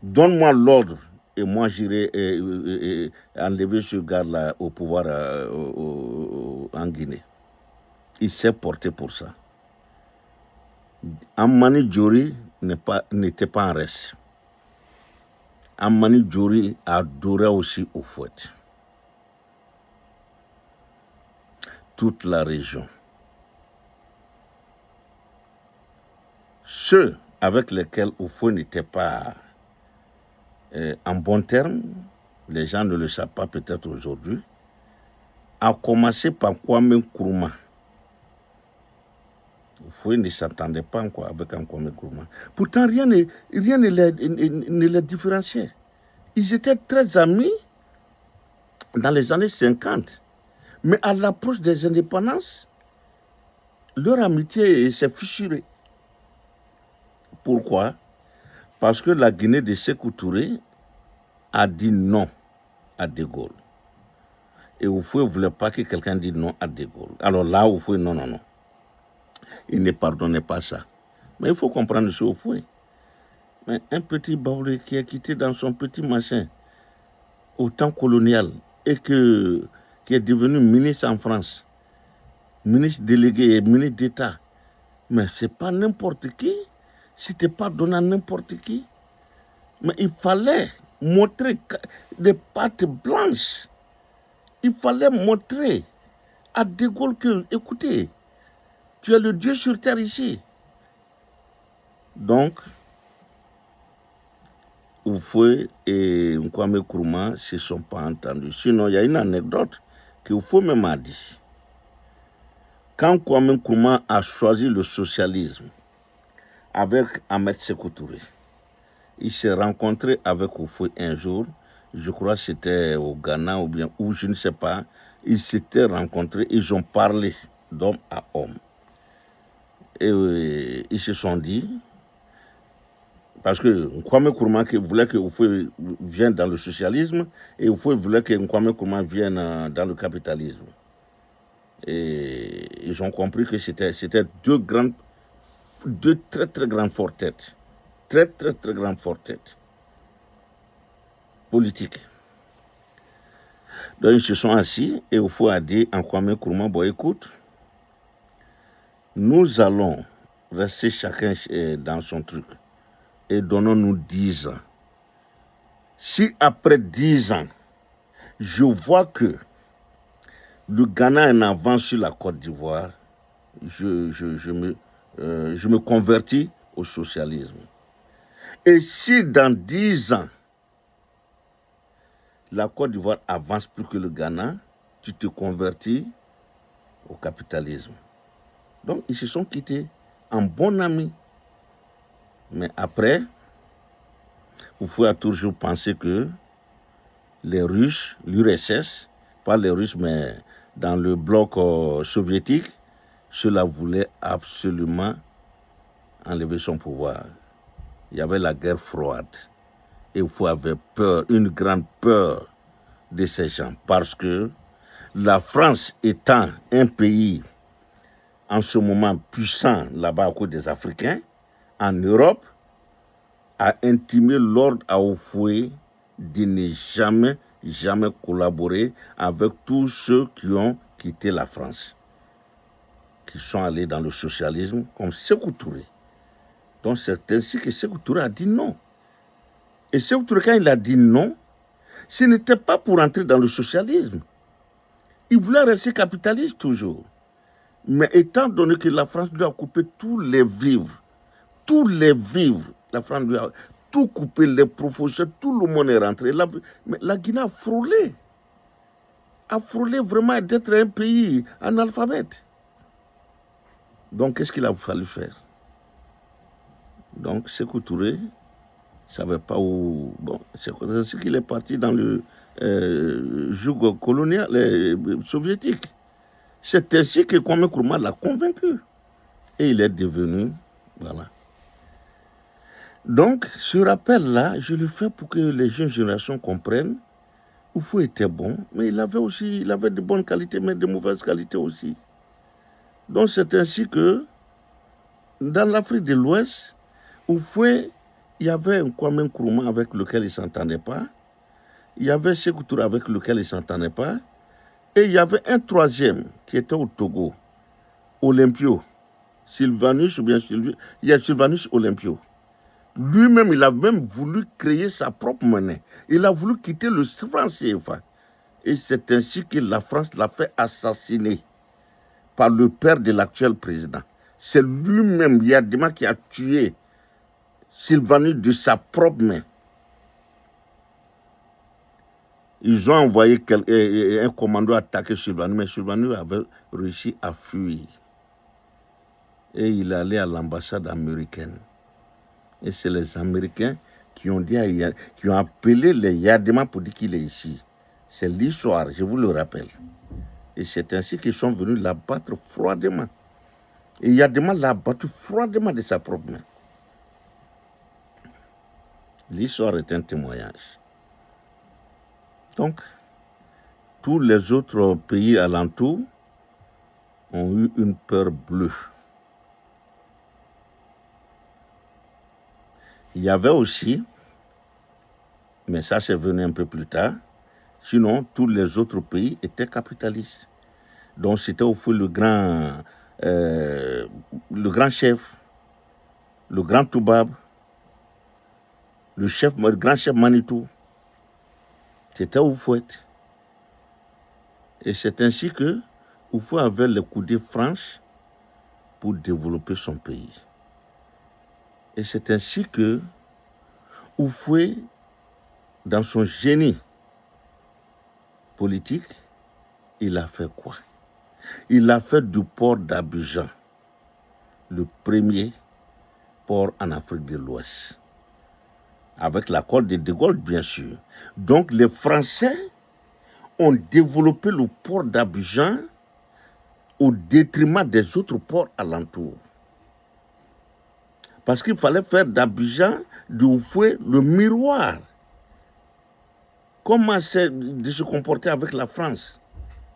Donne-moi l'ordre et moi j'irai enlever ce gars-là au pouvoir en Guinée. Il s'est porté pour ça. Amani Djori n'était pas en reste. Amani Djori adorait aussi Oufoué. Toute la région. Ceux avec lesquels Oufoué n'était pas en bon terme, les gens ne le savent pas peut-être aujourd'hui, a commencé par Kwame Nkrumah. Oufoué ne s'entendait pas encore avec Kwame Nkrumah. Pourtant, rien ne les différenciait. Ils étaient très amis dans les années 50. Mais à l'approche des indépendances, leur amitié s'est fissurée. Pourquoi? Parce que la Guinée de Sékou Touré a dit non à De Gaulle. Et Oufoué ne voulait pas que quelqu'un dise non à De Gaulle. Alors là, Oufoué, non. Il ne pardonnait pas ça. Mais il faut comprendre ce Oufoué. Mais un petit baoulé qui est quitté dans son petit machin au temps colonial et qui est devenu ministre en France, ministre délégué et ministre d'État. Mais ce n'est pas n'importe qui. C'était pas donné à n'importe qui. Mais il fallait montrer des pattes blanches. Il fallait montrer à De Gaulle que, écoutez, tu es le Dieu sur terre ici. Donc, Oufoué et Kwame Nkrumah ne se sont pas entendus. Sinon, il y a une anecdote que Oufoué m'a dit. Quand Kwame Nkrumah a choisi le socialisme avec Ahmed Sékou Touré, il s'est rencontré avec Oufoué un jour, je crois que c'était au Ghana ou bien où, je ne sais pas. Ils s'étaient rencontrés, ils ont parlé d'homme à homme. Et ils se sont dit, parce que Kwame Nkrumah voulait que Oufoué vienne dans le socialisme et Oufoué voulait que Kwame Nkrumah vienne dans le capitalisme. Et ils ont compris que c'était deux très très grandes fortes têtes. Très très très grandes fortes têtes. Politiques. Donc ils se sont assis et Oufoué a dit à Kwame Nkrumah, bon écoute, nous allons rester chacun dans son truc et donnons-nous 10 ans. Si après 10 ans, je vois que le Ghana est en avance sur la Côte d'Ivoire, je me convertis au socialisme. Et si dans 10 ans, la Côte d'Ivoire avance plus que le Ghana, tu te convertis au capitalisme. Donc, ils se sont quittés en bons amis. Mais après, vous pouvez toujours penser que les Russes, l'URSS, pas les Russes, mais dans le bloc soviétique, cela voulait absolument enlever son pouvoir. Il y avait la guerre froide. Et vous avez peur, une grande peur de ces gens. Parce que la France étant un pays en ce moment puissant là-bas à cause des Africains, en Europe, a intimé l'ordre à Oufoué de ne jamais collaborer avec tous ceux qui ont quitté la France, qui sont allés dans le socialisme, comme Sékou Touré. Donc c'est ainsi que Sékou Touré a dit non. Et Sékou Touré, quand il a dit non, ce n'était pas pour entrer dans le socialisme. Il voulait rester capitaliste toujours. Mais étant donné que la France lui a coupé tous les vivres, la France lui a tout coupé, les professeurs, tout le monde est rentré. Mais la Guinée a frôlé vraiment d'être un pays analphabète. Donc, qu'est-ce qu'il a fallu faire? Donc, Sékou Touré ne savait pas où... Bon, c'est ce qu'il est parti dans le joug colonial soviétique. C'est ainsi que Kwame Nkrumah l'a convaincu. Et il est devenu... Voilà. Donc, ce rappel-là, je le fais pour que les jeunes générations comprennent. Oufoué était bon, mais il avait de bonnes qualités, mais de mauvaises qualités aussi. Donc, c'est ainsi que, dans l'Afrique de l'Ouest, Oufoué, il y avait un Kwame Nkrumah avec lequel il ne s'entendait pas. Il y avait Sékou Touré avec lequel il ne s'entendait pas. Et il y avait un troisième qui était au Togo, Olympio. Sylvanus, ou bien il y a Sylvanus Olympio. Lui-même, il a même voulu créer sa propre monnaie. Il a voulu quitter le franc CFA. Et c'est ainsi que la France l'a fait assassiner par le père de l'actuel président. C'est lui-même, Yadima, qui a tué Sylvanus de sa propre main. Ils ont envoyé un commando attaquer Sylvanus, mais Sylvanus avait réussi à fuir. Et il est allé à l'ambassade américaine. Et c'est les Américains qui ont appelé les Yadema pour dire qu'il est ici. C'est l'histoire, je vous le rappelle. Et c'est ainsi qu'ils sont venus l'abattre froidement. Et Yadema l'a battu froidement de sa propre main. L'histoire est un témoignage. Donc, tous les autres pays alentours ont eu une peur bleue. Il y avait aussi, mais ça c'est venu un peu plus tard, sinon tous les autres pays étaient capitalistes. Donc c'était au fond le grand chef, le grand Toubab, le grand chef Manitou. C'était Oufoué. Et c'est ainsi que Oufoué avait les coudées franches pour développer son pays. Et c'est ainsi que Oufoué dans son génie politique, il a fait quoi? Il a fait du port d'Abidjan le premier port en Afrique de l'Ouest, avec l'accord de De Gaulle, bien sûr. Donc les Français ont développé le port d'Abidjan au détriment des autres ports alentours. Parce qu'il fallait faire d'Abidjan, du Houphouët, le miroir. Comment c'est de se comporter avec la France?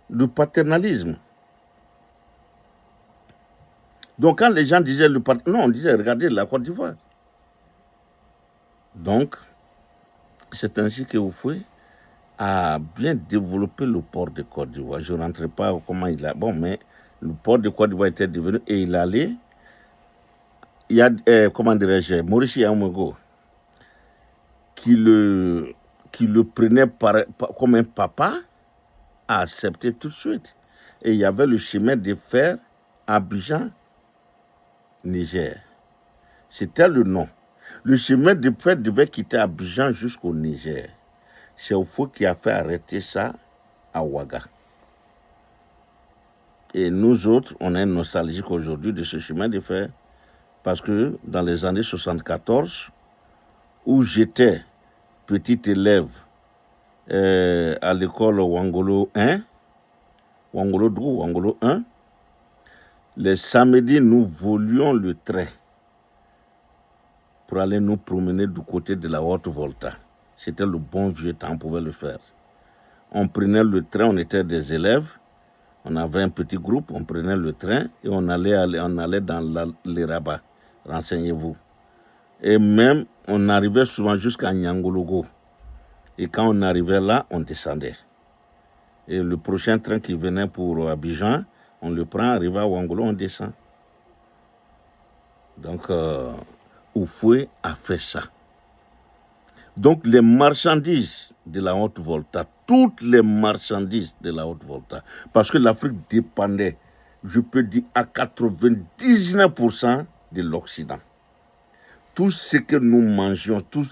Le paternalisme. Donc quand les gens disaient le paternalisme, non, on disait regardez la Côte d'Ivoire. Donc, c'est ainsi que Houphouët a bien développé le port de Côte d'Ivoire. Je ne rentrerai pas comment il a... Bon, mais le port de Côte d'Ivoire était devenu... Et il allait... Il y a, comment dirais-je, Maurice Yamogo, qui le prenait comme un papa, a accepté tout de suite. Et il y avait le chemin de fer Abidjan, Niger. C'était le nom. Le chemin de fer devait quitter Abidjan jusqu'au Niger. C'est Houphouët qui a fait arrêter ça à Ouaga. Et nous autres, on est nostalgiques aujourd'hui de ce chemin de fer. Parce que dans les années 74, où j'étais petit élève à l'école Wangolo 1, Wangolo 2, Wangolo 1, les samedis, nous volions le train pour aller nous promener du côté de la Haute-Volta. C'était le bon vieux temps, on pouvait le faire. On prenait le train, on était des élèves, on avait un petit groupe, on prenait le train et on allait dans les rabats. Renseignez-vous. Et même, on arrivait souvent jusqu'à Nyangologo. Et quand on arrivait là, on descendait. Et le prochain train qui venait pour Abidjan, on le prend, arrivé à Ouangolo, on descend. Donc, Houphouët a fait ça. Donc, les marchandises de la Haute-Volta, toutes les marchandises de la Haute-Volta, parce que l'Afrique dépendait, je peux dire, à 99% de l'Occident. Tout ce que nous mangions, tout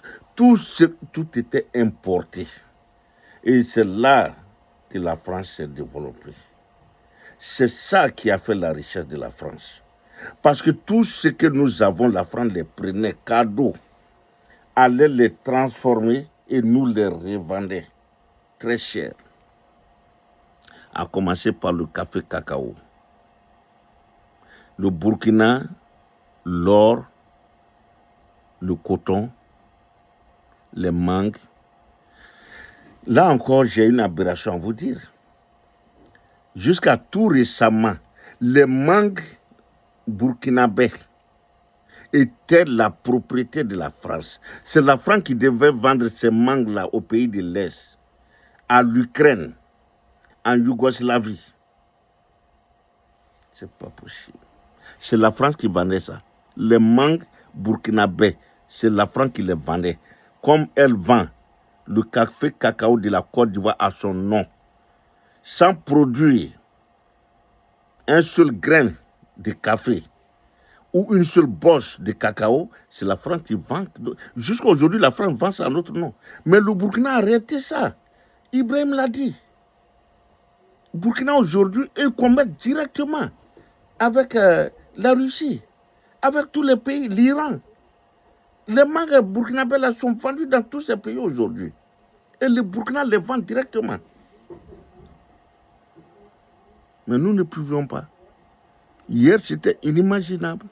était importé. Et c'est là que la France s'est développée. C'est ça qui a fait la richesse de la France. Parce que tout ce que nous avons, la France les prenait cadeaux, allait les transformer et nous les revendait très cher. À commencer par le café cacao. Le Burkina, l'or, le coton, les mangues. Là encore, j'ai une aberration à vous dire. Jusqu'à tout récemment, les mangues burkinabés étaient la propriété de la France. C'est la France qui devait vendre ces mangues-là au pays de l'Est, à l'Ukraine, en Yougoslavie. C'est pas possible. C'est la France qui vendait ça. Les mangues burkinabés, c'est la France qui les vendait. Comme elle vend le café cacao de la Côte d'Ivoire à son nom, sans produire un seul grain de café ou une seule bosse de cacao, c'est la France qui vend. Jusqu'à aujourd'hui, la France vend ça à notre nom. Mais le Burkina a arrêté ça. Ibrahim l'a dit. Le Burkina aujourd'hui, ils commettent directement avec la Russie, avec tous les pays, l'Iran. Les mangues burkinabés là sont vendus dans tous ces pays aujourd'hui. Et le Burkina les vend directement. Mais nous ne pouvions pas. Hier, c'était inimaginable.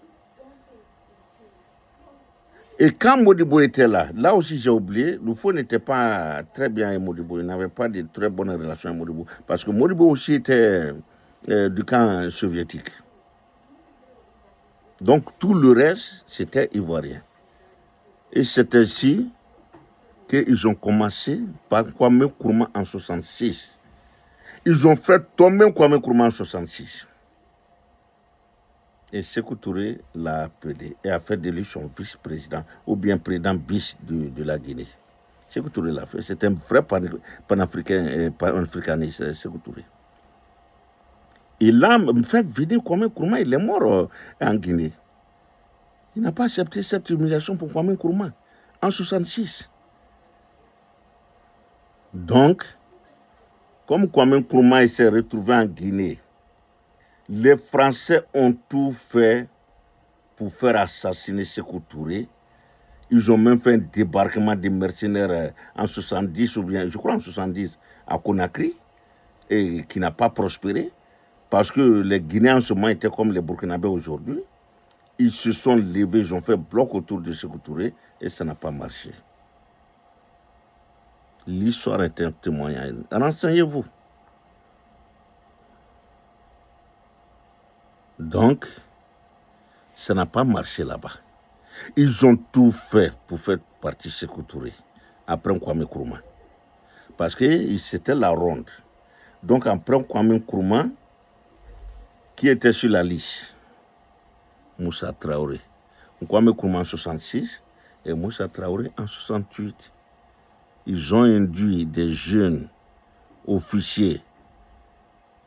Et quand Modibo était là, là aussi j'ai oublié, Houphouët n'était pas très bien avec Modibo. Il n'avait pas de très bonnes relations avec Modibo. Parce que Modibo aussi était du camp soviétique. Donc tout le reste, c'était ivoirien. Et c'est ainsi qu'ils ont commencé par Kwame Nkrumah en 1966. Ils ont fait tomber Kwame Nkrumah en 1966. Et Sékou Touré l'a appelé et a fait de lui son vice-président, ou bien président bis de la Guinée. Sékou Touré l'a fait. C'est un vrai panafricaniste, Sékou Touré. Il a fait venir Kwame Nkrumah, il est mort en Guinée. Il n'a pas accepté cette humiliation pour Kwame Nkrumah en 1966. Donc, comme Kwame Nkrumah s'est retrouvé en Guinée, les Français ont tout fait pour faire assassiner Sékou Touré. Ils ont même fait un débarquement des mercenaires en 70, ou bien, je crois en 70, à Conakry, et qui n'a pas prospéré, parce que les Guinéens en ce moment étaient comme les Burkinabés aujourd'hui. Ils se sont levés, ils ont fait bloc autour de Sékou Touré, et ça n'a pas marché. L'histoire est un témoignage. Renseignez-vous. Donc, ça n'a pas marché là-bas. Ils ont tout fait pour faire partir Sékou Touré, après Kwame Nkrumah. Parce que c'était la ronde. Donc, après Kwame Nkrumah, qui était sur la liste? Moussa Traoré. Kwame Nkrumah en 66 et Moussa Traoré en 68. Ils ont induit des jeunes officiers,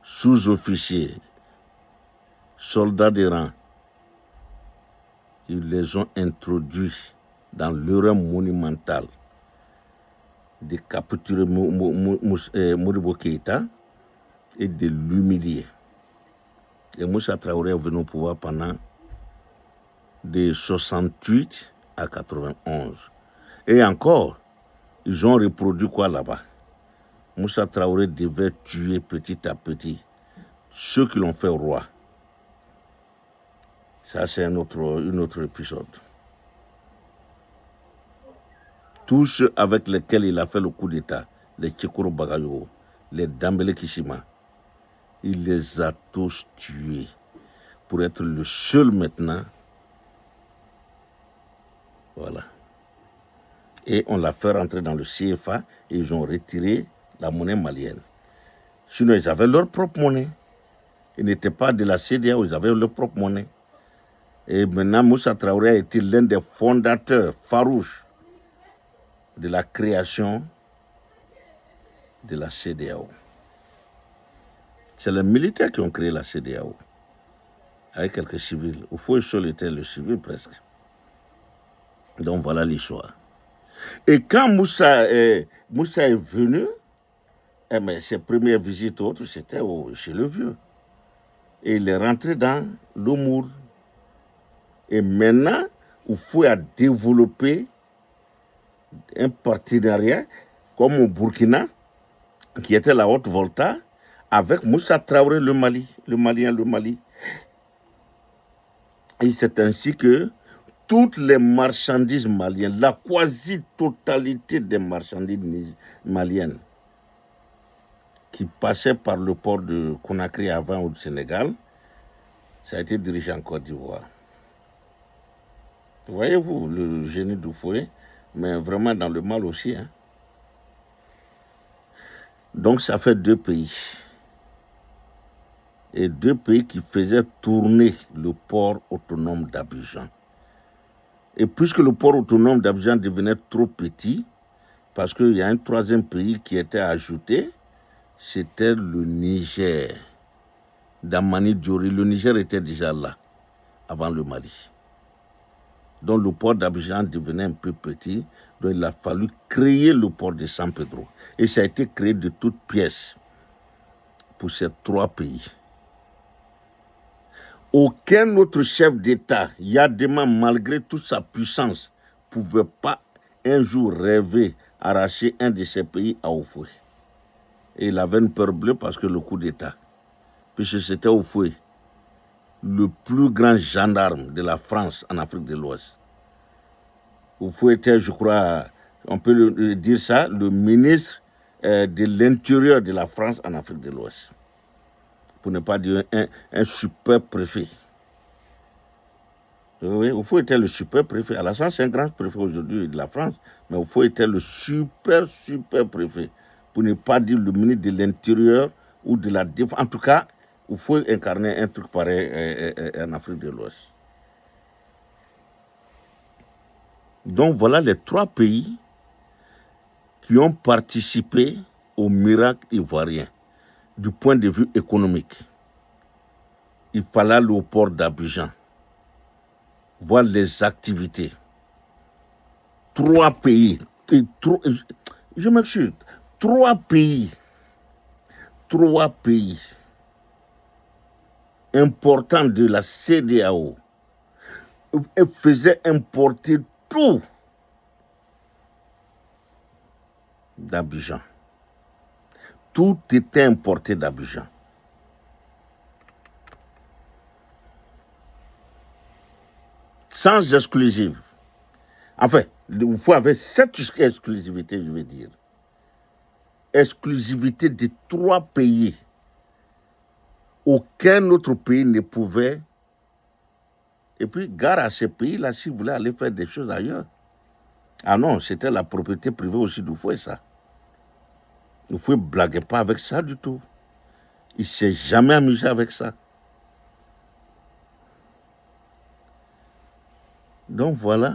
sous-officiers, soldats de rang. Ils les ont introduits dans l'erreur monumentale de capturer Modibo Keïta et de l'humilier. Et Moussa Traoré est venu au pouvoir pendant de 68 à 91. Et encore, ils ont reproduit quoi là-bas? Moussa Traoré devait tuer petit à petit ceux qui l'ont fait roi. Ça, c'est un autre épisode. Tous ceux avec lesquels il a fait le coup d'État, les Tchekoro Bagayogo, les Dambele Kishima, il les a tous tués pour être le seul maintenant. Voilà. Et on l'a fait rentrer dans le CFA et ils ont retiré la monnaie malienne. Sinon, ils avaient leur propre monnaie. Ils n'étaient pas de la CEDEAO, ils avaient leur propre monnaie. Et maintenant, Moussa Traoré a été l'un des fondateurs farouches de la création de la CEDEAO. C'est les militaires qui ont créé la CEDEAO, avec quelques civils. Au fond, seul était le civil presque. Donc voilà l'histoire. Et quand Moussa est venu, ses premières visites autres, c'était chez le vieux. Et il est rentré dans le moule. Et maintenant, Oufoué a développé un partenariat comme au Burkina, qui était la Haute-Volta, avec Moussa Traoré, le Mali. Et c'est ainsi que toutes les marchandises maliennes, la quasi-totalité des marchandises maliennes qui passaient par le port de Conakry avant au Sénégal, ça a été dirigé en Côte d'Ivoire. Voyez-vous le génie d'Oufoué, mais vraiment dans le mal aussi. Hein? Donc ça fait 2 pays. Et 2 pays qui faisaient tourner le port autonome d'Abidjan. Et puisque le port autonome d'Abidjan devenait trop petit, parce qu'il y a un 3e pays qui était ajouté, c'était le Niger. Damani Diori, le Niger était déjà là, avant le Mali. Donc le port d'Abidjan devenait un peu petit, donc il a fallu créer le port de San Pedro. Et ça a été créé de toutes pièces pour ces 3 pays. Aucun autre chef d'État, Yadema, malgré toute sa puissance, ne pouvait pas un jour rêver arracher un de ces pays à Oufoué. Et il avait une peur bleue parce que le coup d'État, puisque c'était Oufoué, le plus grand gendarme de la France en Afrique de l'Ouest. Oufoué était, je crois, on peut le dire ça, le ministre de l'Intérieur de la France en Afrique de l'Ouest. Pour ne pas dire un super préfet. Oui, Oufoué était le super préfet. Alassane, c'est un grand préfet aujourd'hui de la France, mais Oufoué était le super préfet. Pour ne pas dire le ministre de l'Intérieur ou de la Défense. En tout cas, Oufoué incarnait un truc pareil en Afrique de l'Ouest. Donc voilà les 3 pays qui ont participé au miracle ivoirien du point de vue économique. Il fallait aller au port d'Abidjan, voir les activités. 3 pays, je m'excuse, trois pays importants de la CEDEAO faisaient importer tout d'Abidjan. Tout était importé d'Abidjan. Sans exclusive. Enfin, il faut avoir cette exclusivité, je veux dire. Exclusivité de trois pays. Aucun autre pays ne pouvait. Et puis, gare à ces pays-là, s'ils voulaient aller faire des choses ailleurs. Ah non, c'était la propriété privée aussi d'Oufoué, ça. Oufoué ne blaguait pas avec ça du tout. Il ne s'est jamais amusé avec ça. Donc voilà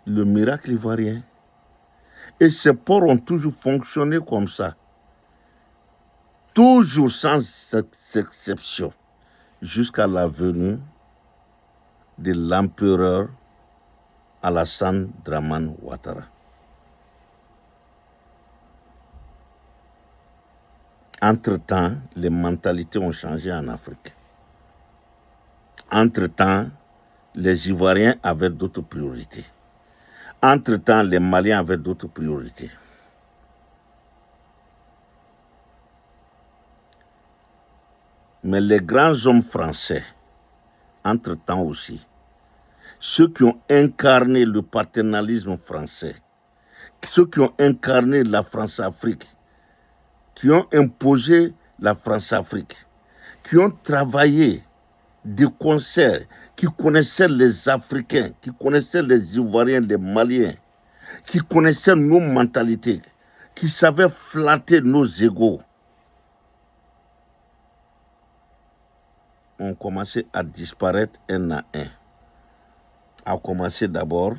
le miracle ivoirien. Et ces ports ont toujours fonctionné comme ça. Toujours sans exception. Jusqu'à la venue de l'empereur Alassane Dramane Ouattara. Entre-temps, les mentalités ont changé en Afrique. Entre-temps, les Ivoiriens avaient d'autres priorités. Entre-temps, les Maliens avaient d'autres priorités. Mais les grands hommes français, entre-temps aussi, ceux qui ont incarné le paternalisme français, ceux qui ont incarné la France-Afrique, qui ont imposé la France-Afrique, qui ont travaillé de concert, qui connaissaient les Africains, qui connaissaient les Ivoiriens, les Maliens, qui connaissaient nos mentalités, qui savaient flatter nos égos, ont commencé à disparaître un à un. A commencé d'abord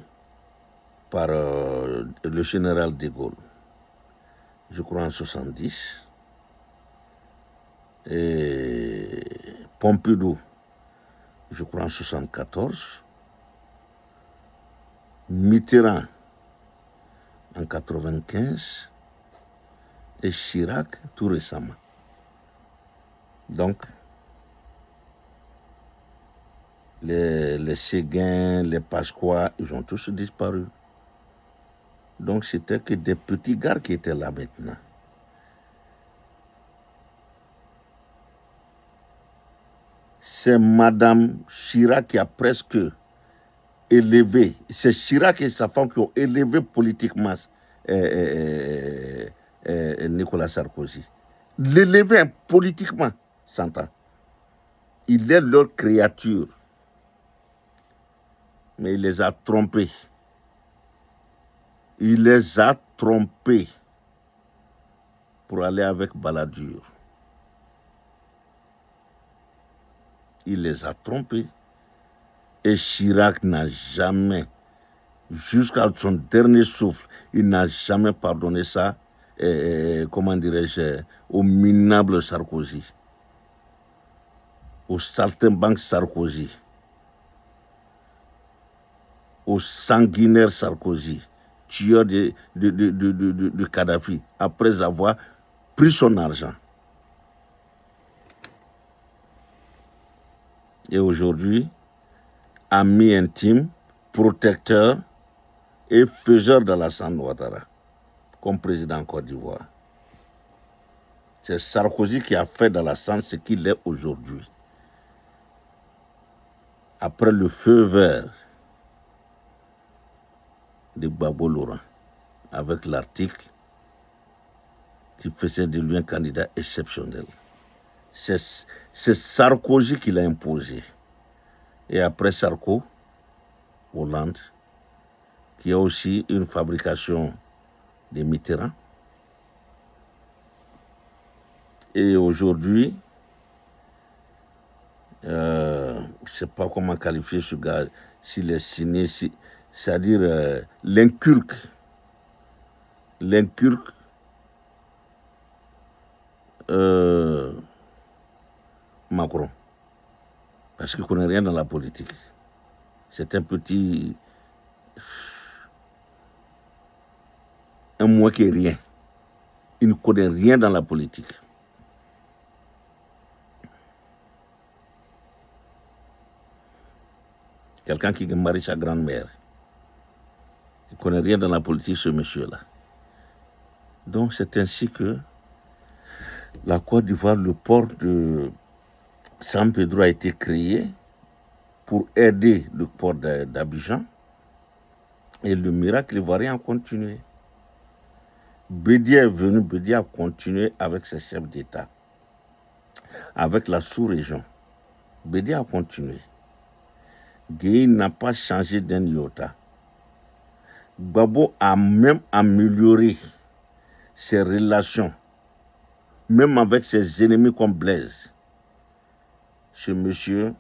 par le général de Gaulle, je crois en 70, et Pompidou, je crois en 74, Mitterrand en 95 et Chirac tout récemment. Donc, les Séguin, les Pasqua, ils ont tous disparu. Donc, c'était que des petits gars qui étaient là maintenant. C'est Madame Chirac qui a presque élevé, c'est Chirac et sa femme qui ont élevé politiquement Nicolas Sarkozy. L'élever politiquement, s'entend. Il est leur créature. Mais il les a trompés. Il les a trompés pour aller avec Balladur. Il les a trompés. Et Chirac n'a jamais, jusqu'à son dernier souffle, il n'a jamais pardonné ça, comment dirais-je, au minable Sarkozy, au saltimbanque Sarkozy, au sanguinaire Sarkozy, tueur de Kadhafi, après avoir pris son argent. Et aujourd'hui, ami intime, protecteur et faiseur d'Alassane Ouattara comme président en Côte d'Ivoire. C'est Sarkozy qui a fait d'Alassane ce qu'il est aujourd'hui. Après le feu vert de Gbagbo Laurent, avec l'article qui faisait de lui un candidat exceptionnel. C'est Sarkozy qui l'a imposé. Et après Sarko, Hollande, qui a aussi une fabrication de Mitterrand. Et aujourd'hui, je ne sais pas comment qualifier ce gars, s'il est signé, c'est-à-dire l'inculque Macron. Parce qu'il ne connaît rien dans la politique. C'est un petit... un moins qui est rien. Il ne connaît rien dans la politique. Quelqu'un qui marie sa grand-mère. Il ne connaît rien dans la politique, ce monsieur-là. Donc c'est ainsi que la Côte d'Ivoire, le port de San Pedro a été créé pour aider le port d'Abidjan. Et le miracle ivoirien a continué. Bédié est venu, Bédié a continué avec ses chefs d'État, avec la sous-région. Bédié a continué. Gueye n'a pas changé d'un iota. Gbagbo a même amélioré ses relations, même avec ses ennemis comme Blaise. Ce monsieur,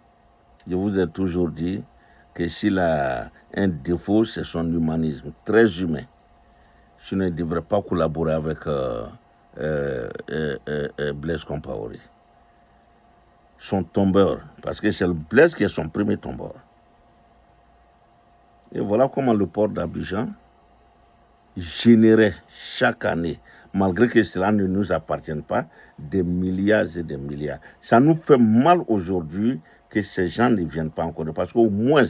je vous ai toujours dit que s'il a un défaut, c'est son humanisme, très humain. Sinon, il ne devrait pas collaborer avec Blaise Compaoré. Son tombeur, parce que c'est le Blaise qui est son premier tombeur. Et voilà comment le port d'Abidjan générait chaque année, malgré que cela ne nous appartienne pas, des milliards et des milliards. Ça nous fait mal aujourd'hui que ces gens ne viennent pas encore, parce qu'au moins,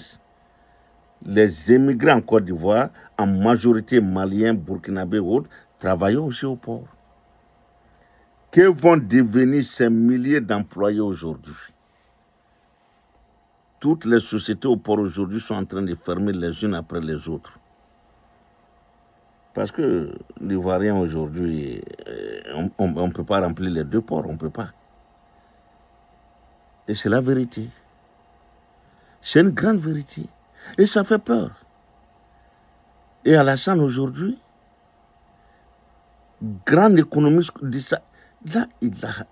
les émigrés en Côte d'Ivoire, en majorité maliens, burkinabés et autres, travaillaient aussi au port. Que vont devenir ces milliers d'employés aujourd'hui? Toutes les sociétés au port aujourd'hui sont en train de fermer les unes après les autres. Parce que l'Ivoirien aujourd'hui, on ne peut pas remplir les deux ports, on ne peut pas. Et c'est la vérité. C'est une grande vérité. Et ça fait peur. Et Alassane aujourd'hui, grand économiste dit ça. Là, il a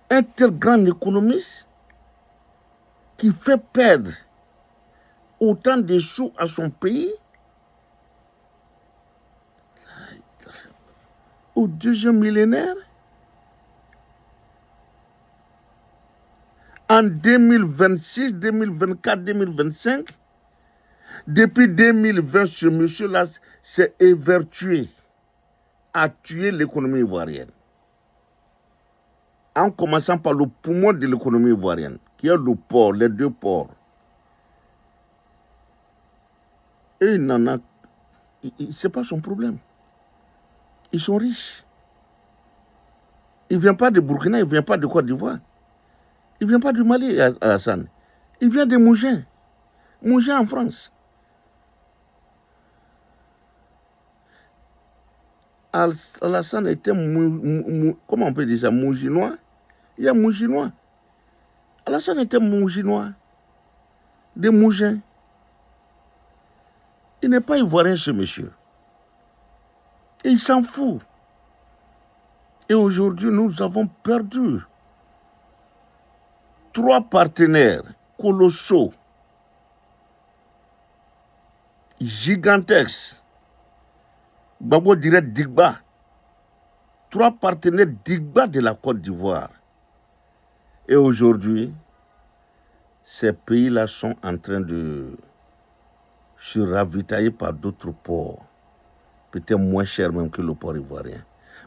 un tel grand économiste qui fait perdre autant de sous à son pays au deuxième millénaire. En 2026, 2024, 2025, depuis 2020, ce monsieur-là s'est évertué à tuer l'économie ivoirienne. En commençant par le poumon de l'économie ivoirienne, qui est le port, les deux ports. Et il n'en a... C'est pas son problème. Ils sont riches. Il ne vient pas de Burkina, il ne vient pas de Côte d'Ivoire. Il ne vient pas du Mali, Alassane. Il vient de Mougins. Mougins en France. Alassane était, comment on peut dire ça, Mouginois. Il y a Mouginois. Alassane était Mouginois. De Mougins. Il n'est pas ivoirien, ce monsieur. Et il s'en fout. Et aujourd'hui, nous avons perdu 3 partenaires colossaux, gigantesques. Gbagbo dirait Digba. 3 partenaires Digba de la Côte d'Ivoire. Et aujourd'hui, ces pays-là sont en train de se ravitailler par d'autres ports, peut-être moins chers même que le port ivoirien.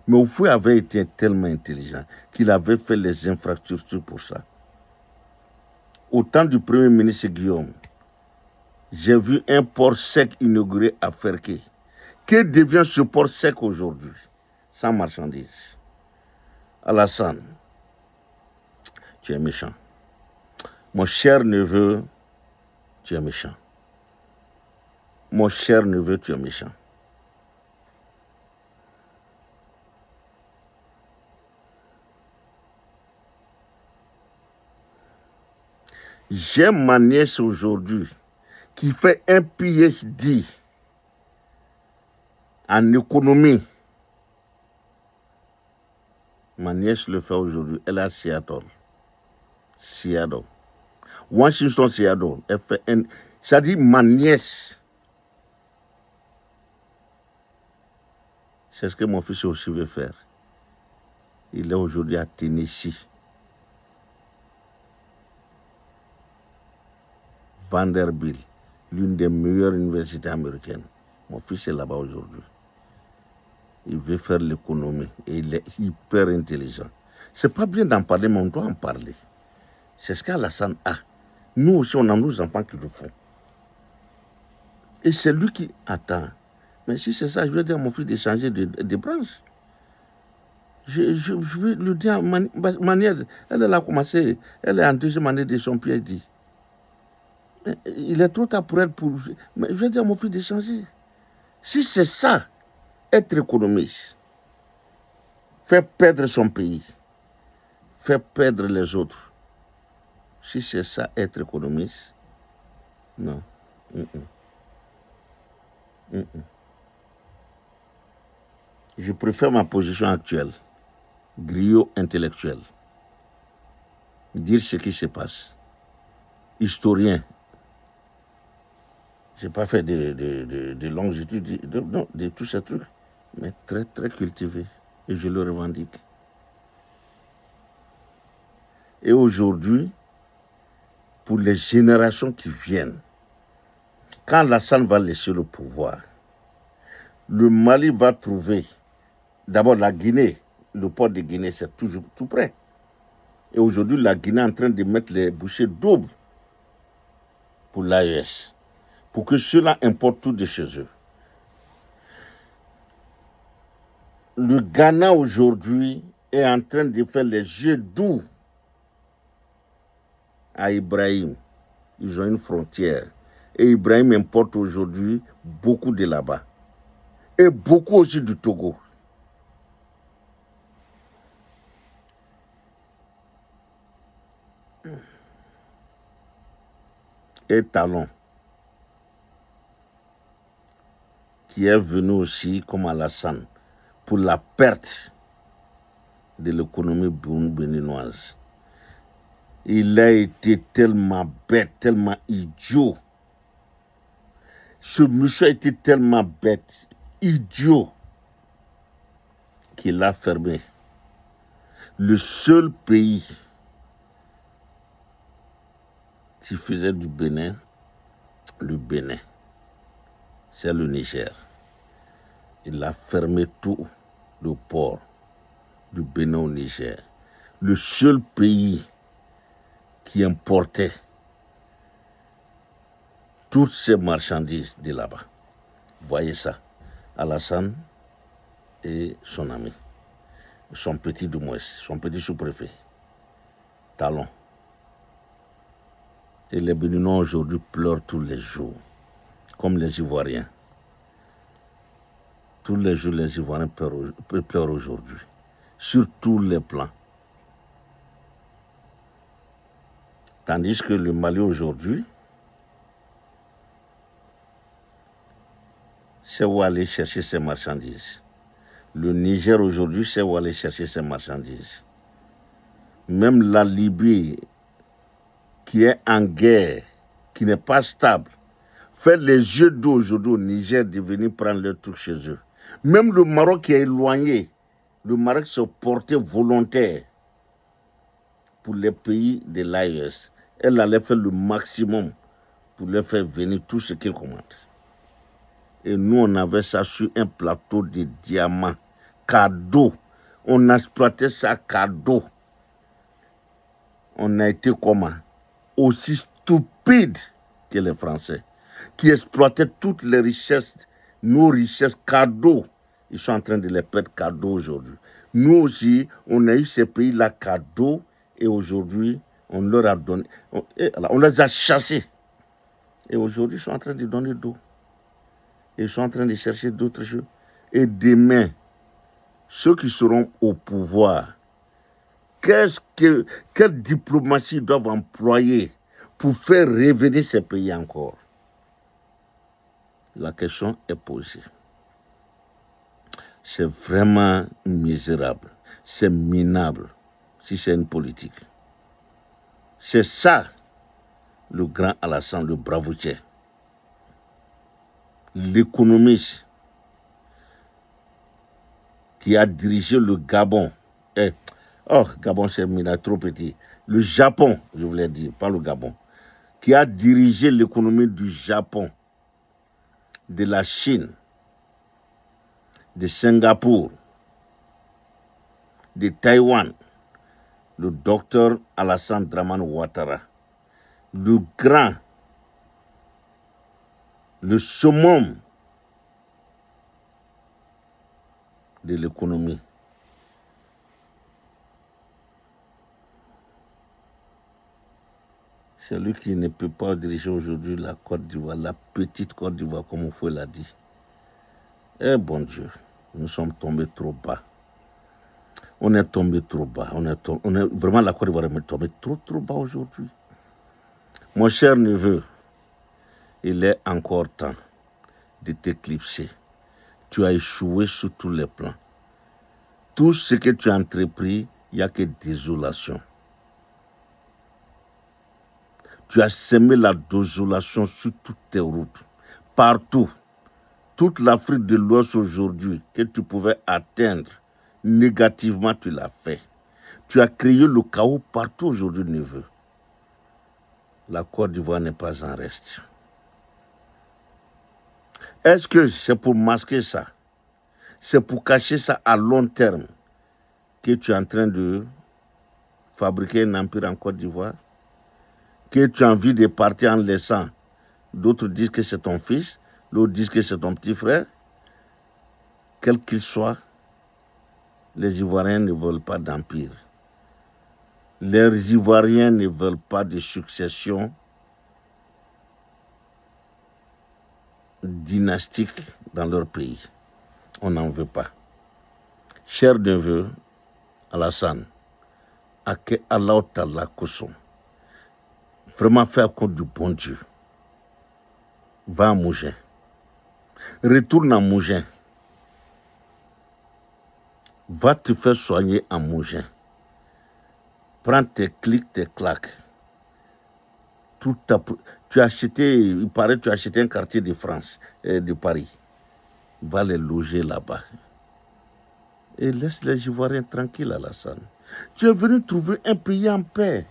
Mais Oufoué avait été tellement intelligent qu'il avait fait les infrastructures pour ça. Au temps du Premier ministre Guillaume, j'ai vu un port sec inauguré à Ferké. Que devient ce port sec aujourd'hui, sans marchandises? Alassane, tu es méchant. Mon cher neveu, tu es méchant. Mon cher neveu, tu es méchant. J'ai ma nièce aujourd'hui qui fait un PhD en économie. Ma nièce le fait aujourd'hui. Elle est à Seattle. Seattle. Washington, Seattle. Elle fait un... Ça dit ma nièce. C'est ce que mon fils aussi veut faire. Il est aujourd'hui à Tennessee. Vanderbilt, l'une des meilleures universités américaines. Mon fils est là-bas aujourd'hui. Il veut faire l'économie et il est hyper intelligent. C'est pas bien d'en parler, mais on doit en parler. C'est ce qu'Alassane a. Nous aussi, on a nos enfants qui le font. Et c'est lui qui attend. Mais si c'est ça, je vais dire à mon fils de changer de branche. Je vais lui dire manière. Elle a commencé, elle est en deuxième année de son PhD. Il est trop tard pour elle pour. Mais je vais dire à mon fils de changer. Si c'est ça, être économiste, faire perdre son pays, faire perdre les autres. Si c'est ça, être économiste, non. Je préfère ma position actuelle, griot intellectuel. Dire ce qui se passe. Historien. Je n'ai pas fait de longues études de tous ces trucs, mais très, très cultivé. Et je le revendique. Et aujourd'hui, pour les générations qui viennent, quand Alassane va laisser le pouvoir, le Mali va trouver, d'abord la Guinée, le port de Guinée, c'est toujours tout près. Et aujourd'hui, la Guinée est en train de mettre les bouchées doubles pour l'AES, pour que ceux-là importent tout de chez eux. Le Ghana aujourd'hui est en train de faire les yeux doux à Ibrahim. Ils ont une frontière. Et Ibrahim importe aujourd'hui beaucoup de là-bas. Et beaucoup aussi du Togo. Et Talon, qui est venu aussi comme Alassane pour la perte de l'économie béninoise. Il a été tellement bête, tellement idiot. Ce monsieur a été tellement bête, idiot, qu'il a fermé le seul pays qui faisait du Bénin, le Bénin, c'est le Niger. Il a fermé tout le port du Bénin au Niger. Le seul pays qui importait toutes ces marchandises de là-bas. Voyez ça, Alassane et son ami, son petit du moins, son petit sous-préfet, Talon. Et les Béninois aujourd'hui pleurent tous les jours, comme les Ivoiriens. Tous les jours, les Ivoiriens pleurent aujourd'hui, sur tous les plans. Tandis que le Mali aujourd'hui, c'est où aller chercher ses marchandises. Le Niger aujourd'hui, c'est où aller chercher ses marchandises. Même la Libye, qui est en guerre, qui n'est pas stable, fait les yeux d'eau aujourd'hui au Niger de venir prendre leurs trucs chez eux. Même le Maroc qui est éloigné, le Maroc se portait volontaire pour les pays de l'AES. Elle allait faire le maximum pour leur faire venir tout ce qu'ils commandent. Et nous, on avait ça sur un plateau de diamants, cadeau. On exploitait ça cadeau. On a été comment? Aussi stupide que les Français, qui exploitaient toutes les richesses, nos richesses cadeaux. Ils sont en train de les perdre cadeaux aujourd'hui. Nous aussi, on a eu ces pays-là cadeaux et aujourd'hui, on leur a donné, on les a chassés. Et aujourd'hui, ils sont en train de donner d'eau. Ils sont en train de chercher d'autres choses. Et demain, ceux qui seront au pouvoir, quelle diplomatie ils doivent employer pour faire revenir ces pays encore? La question est posée. C'est vraiment misérable. C'est minable si c'est une politique. C'est ça, le grand Alassane, le bravotier. L'économiste qui a dirigé le Gabon. Gabon, c'est trop petit. Le Japon, je voulais dire, pas le Gabon. Qui a dirigé l'économie du Japon, de la Chine, de Singapour, de Taïwan, le docteur Alassane Dramane Ouattara, le grand, le summum de l'économie. C'est lui qui ne peut pas diriger aujourd'hui la Côte d'Ivoire, la petite Côte d'Ivoire, comme Oufoué l'a dit. Eh bon Dieu, nous sommes tombés trop bas. On est tombé trop bas. Vraiment, la Côte d'Ivoire est tombée trop bas aujourd'hui. Mon cher neveu, il est encore temps de t'éclipser. Tu as échoué sur tous les plans. Tout ce que tu as entrepris, il n'y a que désolation. Tu as semé la désolation sur toutes tes routes, partout. Toute l'Afrique de l'Ouest aujourd'hui que tu pouvais atteindre négativement, tu l'as fait. Tu as créé le chaos partout aujourd'hui, neveu. La Côte d'Ivoire n'est pas en reste. Est-ce que c'est pour masquer ça? C'est pour cacher ça à long terme que tu es en train de fabriquer un empire en Côte d'Ivoire? Que tu as envie de partir en laissant? D'autres disent que c'est ton fils, l'autre disent que c'est ton petit frère. Quel qu'il soit, les Ivoiriens ne veulent pas d'empire. Les Ivoiriens ne veulent pas de succession dynastique dans leur pays. On n'en veut pas. Cher neveu, Alassane, Ake Allah Ta'ala Koson, vraiment faire compte du bon Dieu. Va à Mougin. Retourne à Mougin. Va te faire soigner à Mougin. Prends tes clics, tes claques. Tu as acheté, il paraît que tu as acheté un quartier de France, de Paris. Va les loger là-bas. Et laisse les Ivoiriens tranquilles, Alassane. Tu es venu trouver un pays en paix.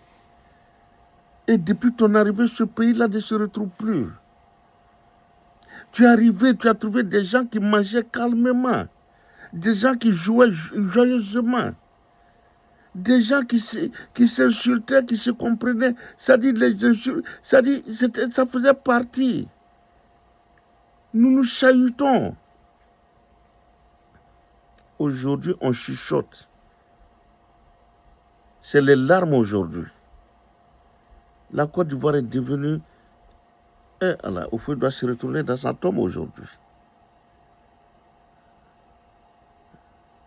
Et depuis ton arrivée, ce pays-là ne se retrouve plus. Tu es arrivé, tu as trouvé des gens qui mangeaient calmement. Des gens qui jouaient joyeusement. Des gens qui s'insultaient, qui se comprenaient. Ça faisait partie. Nous nous chahutons. Aujourd'hui, on chuchote. C'est les larmes aujourd'hui. La Côte d'Ivoire est devenue... Oufoué doit se retourner dans sa tombe aujourd'hui.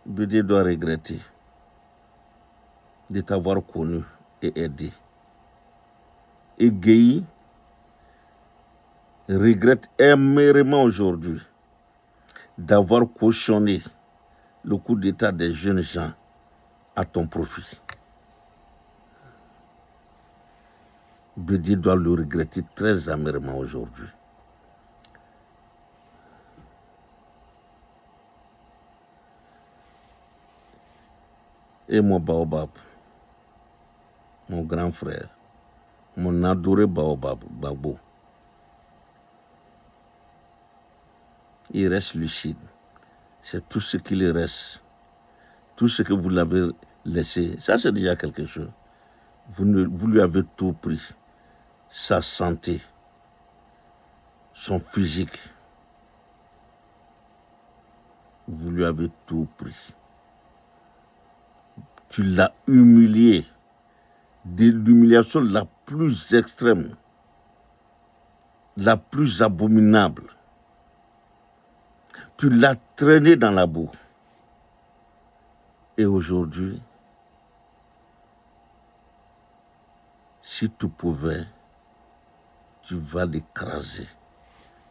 Bédé doit regretter de t'avoir connu et aidé. Et Guéhi regrette amèrement aujourd'hui d'avoir cautionné le coup d'état des jeunes gens à ton profit. Bédé doit le regretter très amèrement aujourd'hui. Et mon baobab, mon grand frère, mon adoré baobab, Babo, il reste lucide. C'est tout ce qu'il reste. Tout ce que vous l'avez laissé, ça c'est déjà quelque chose. Vous lui avez tout pris. Sa santé, son physique. Vous lui avez tout pris. Tu l'as humilié de l'humiliation la plus extrême, la plus abominable. Tu l'as traîné dans la boue. Et aujourd'hui, si tu pouvais, tu vas l'écraser.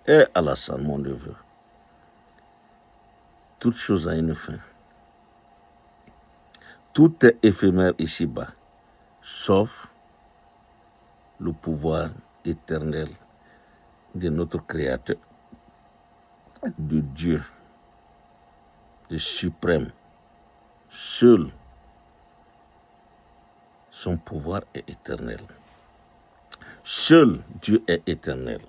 Et Alassane, mon neveu, toute chose a une fin. Tout est éphémère ici-bas, sauf le pouvoir éternel de notre Créateur, de Dieu, de suprême. Seul son pouvoir est éternel. Seul Dieu est éternel.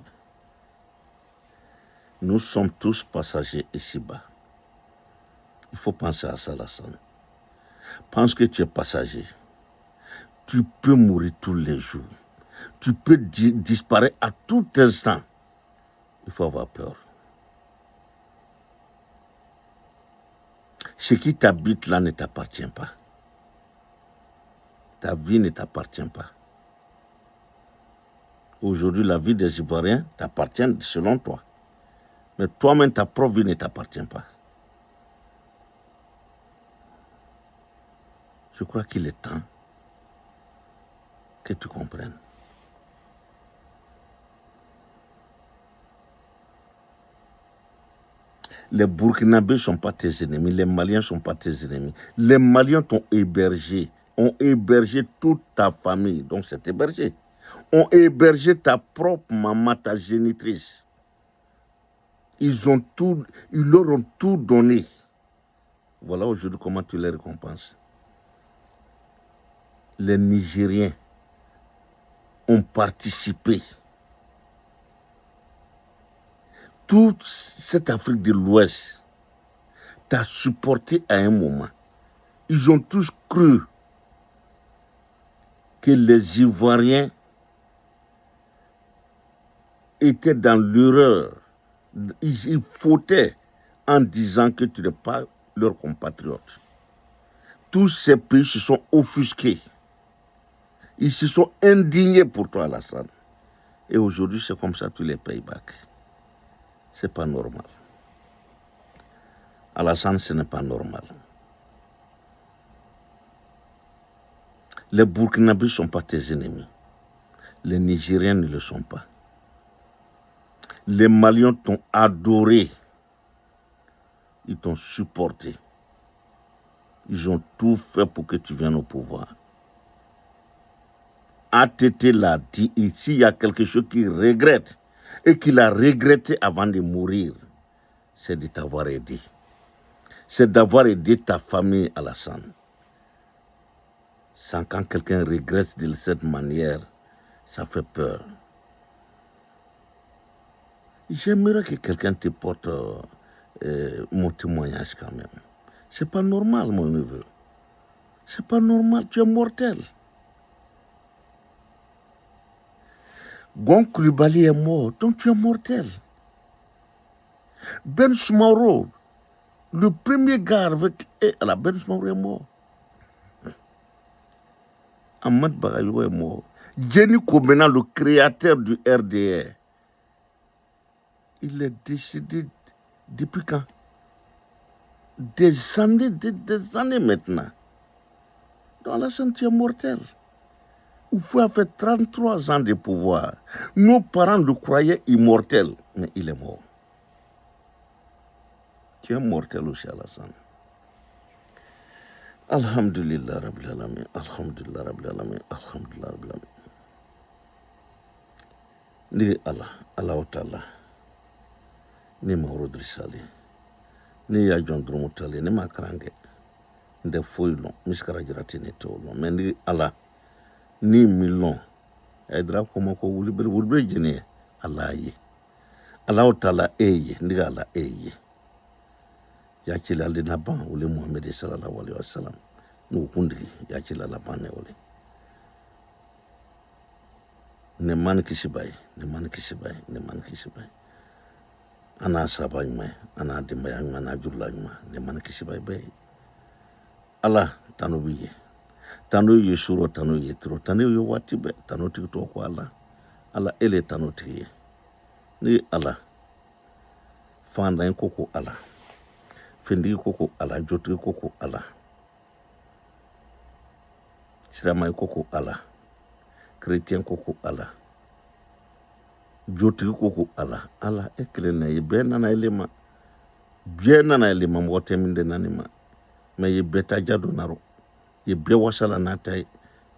Nous sommes tous passagers ici-bas. Il faut penser à ça, Alassane. Pense que tu es passager. Tu peux mourir tous les jours. Tu peux disparaître à tout instant. Il faut avoir peur. Ce qui t'habite là ne t'appartient pas. Ta vie ne t'appartient pas. Aujourd'hui, la vie des Ivoiriens t'appartient selon toi. Mais toi-même, ta propre vie ne t'appartient pas. Je crois qu'il est temps que tu comprennes. Les Burkinabés ne sont pas tes ennemis, les Maliens ne sont pas tes ennemis. Les Maliens t'ont hébergé, ont hébergé toute ta famille, donc c'est hébergé. Ont hébergé ta propre maman, ta génitrice. Ils leur ont tout donné. Voilà aujourd'hui comment tu les récompenses. Les Nigériens ont participé. Toute cette Afrique de l'Ouest t'a supporté à un moment. Ils ont tous cru que les Ivoiriens étaient dans l'erreur. Ils fautaient en disant que tu n'es pas leur compatriote. Tous ces pays se sont offusqués. Ils se sont indignés pour toi, Alassane. Et aujourd'hui, c'est comme ça que tu les payes back. C'est pas normal. Alassane, ce n'est pas normal. Les Burkinabés ne sont pas tes ennemis. Les Nigériens ne le sont pas. Les Maliens t'ont adoré. Ils t'ont supporté. Ils ont tout fait pour que tu viennes au pouvoir. ATT l'a dit, ici il y a quelque chose qu'il regrette et qu'il a regretté avant de mourir, c'est de t'avoir aidé. C'est d'avoir aidé ta famille, Alassane. Sans quand quelqu'un regrette de cette manière, ça fait peur. J'aimerais que quelqu'un te porte mon témoignage quand même. C'est pas normal, mon neveu. C'est pas normal, tu es mortel. Gon Coulibaly est mort, donc tu es mortel. Ben Smauro, le premier gars avec Ben Smauro est mort. Ahmad Bagayou est mort. Jenny Komena, le créateur du RDR, il est décédé depuis quand? Des années maintenant. Dans la santé mortelle. Oufou a fait 33 ans de pouvoir. Nos parents le croyaient immortel, mais il est mort. Tu es mortel aussi, Alassane. Alhamdulillah Rabbil Alamin. Alhamdulillah Rabbil Alamin. Alhamdulillah Rabbil Alamin. Ni Allah, Allah Ta'ala. Ni Maodo Drissali. Ni ya John Dromotale. Ni Makrange. Nde foilon. Miskara jirati ne tolo. Mais ni Allah. Ni milon. Aydra komoko wulibere jene. Allah ye. Allah Ta'ala eye. Ni Allah eye. Yachila alde naban ule Muhammad sallallahu alaihi wasallam. Nukundi yachila labane ule. Ne man kisibai. Ana sabanyma, ana dimbayangma, ana jurlanyma, ne man kisibai bay. Allah tanu biye. Tanu yeshuro tanu yetro, tanu yo watibe, tanu tikto ko Allah. Allah ele tanu tiye. Ni Allah. Fanda koko Allah. Fendi koko Allah, jotri koko Allah. Siramay koko Allah. Chrétien koko Allah. Jotri koko Allah. Allah eklena ye benana elema. Bienana elema mwote minde nanima. Me ye beta jado naro. Ye be wasala natai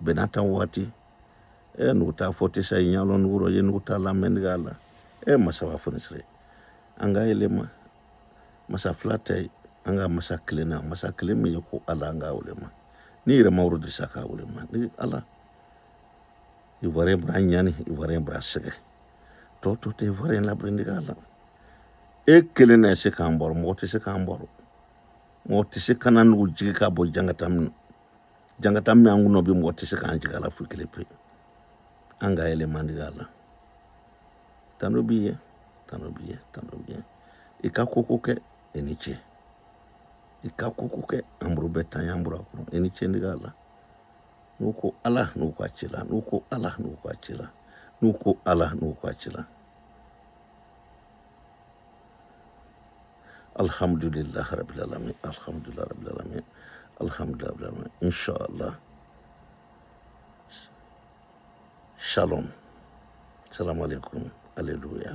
benata wati. Nuta fote sa inyalo nuro ye nuta la mendigala. Masawa funisre. Anga elema. Masa flatay. Anga masa klena. Masa klema yoko Allah anga ulema. Ni ire Maodo Drissaka ulema. Ni Allah. Ivoirien bra nyani, Ivoirien bra sege. Toto te Ivoirien la brindigala. E kelene se kambor, mote se kambor. mo tɛ se kana nugu jigi ka bɔ jangata min an kuno bi mo tɛ se k'an jigi a la foyi kelen pe an ka yɛlɛma digi a la tano b'i ye i ka koko kɛ i ni ce i ka koko kɛ an buru bɛɛ tan y'an buru a kɔnɔ i ni ce digi a la n'u ko ala n'u ko a ci la n'u ko ala n'u ko a ci la n'u ko ala n'u ko a ci la alhamdulillah rabbil alamin alhamdulillah rabbil alamin alhamdulillah rabbil alamin inshallah shalom salam alaikum alléluia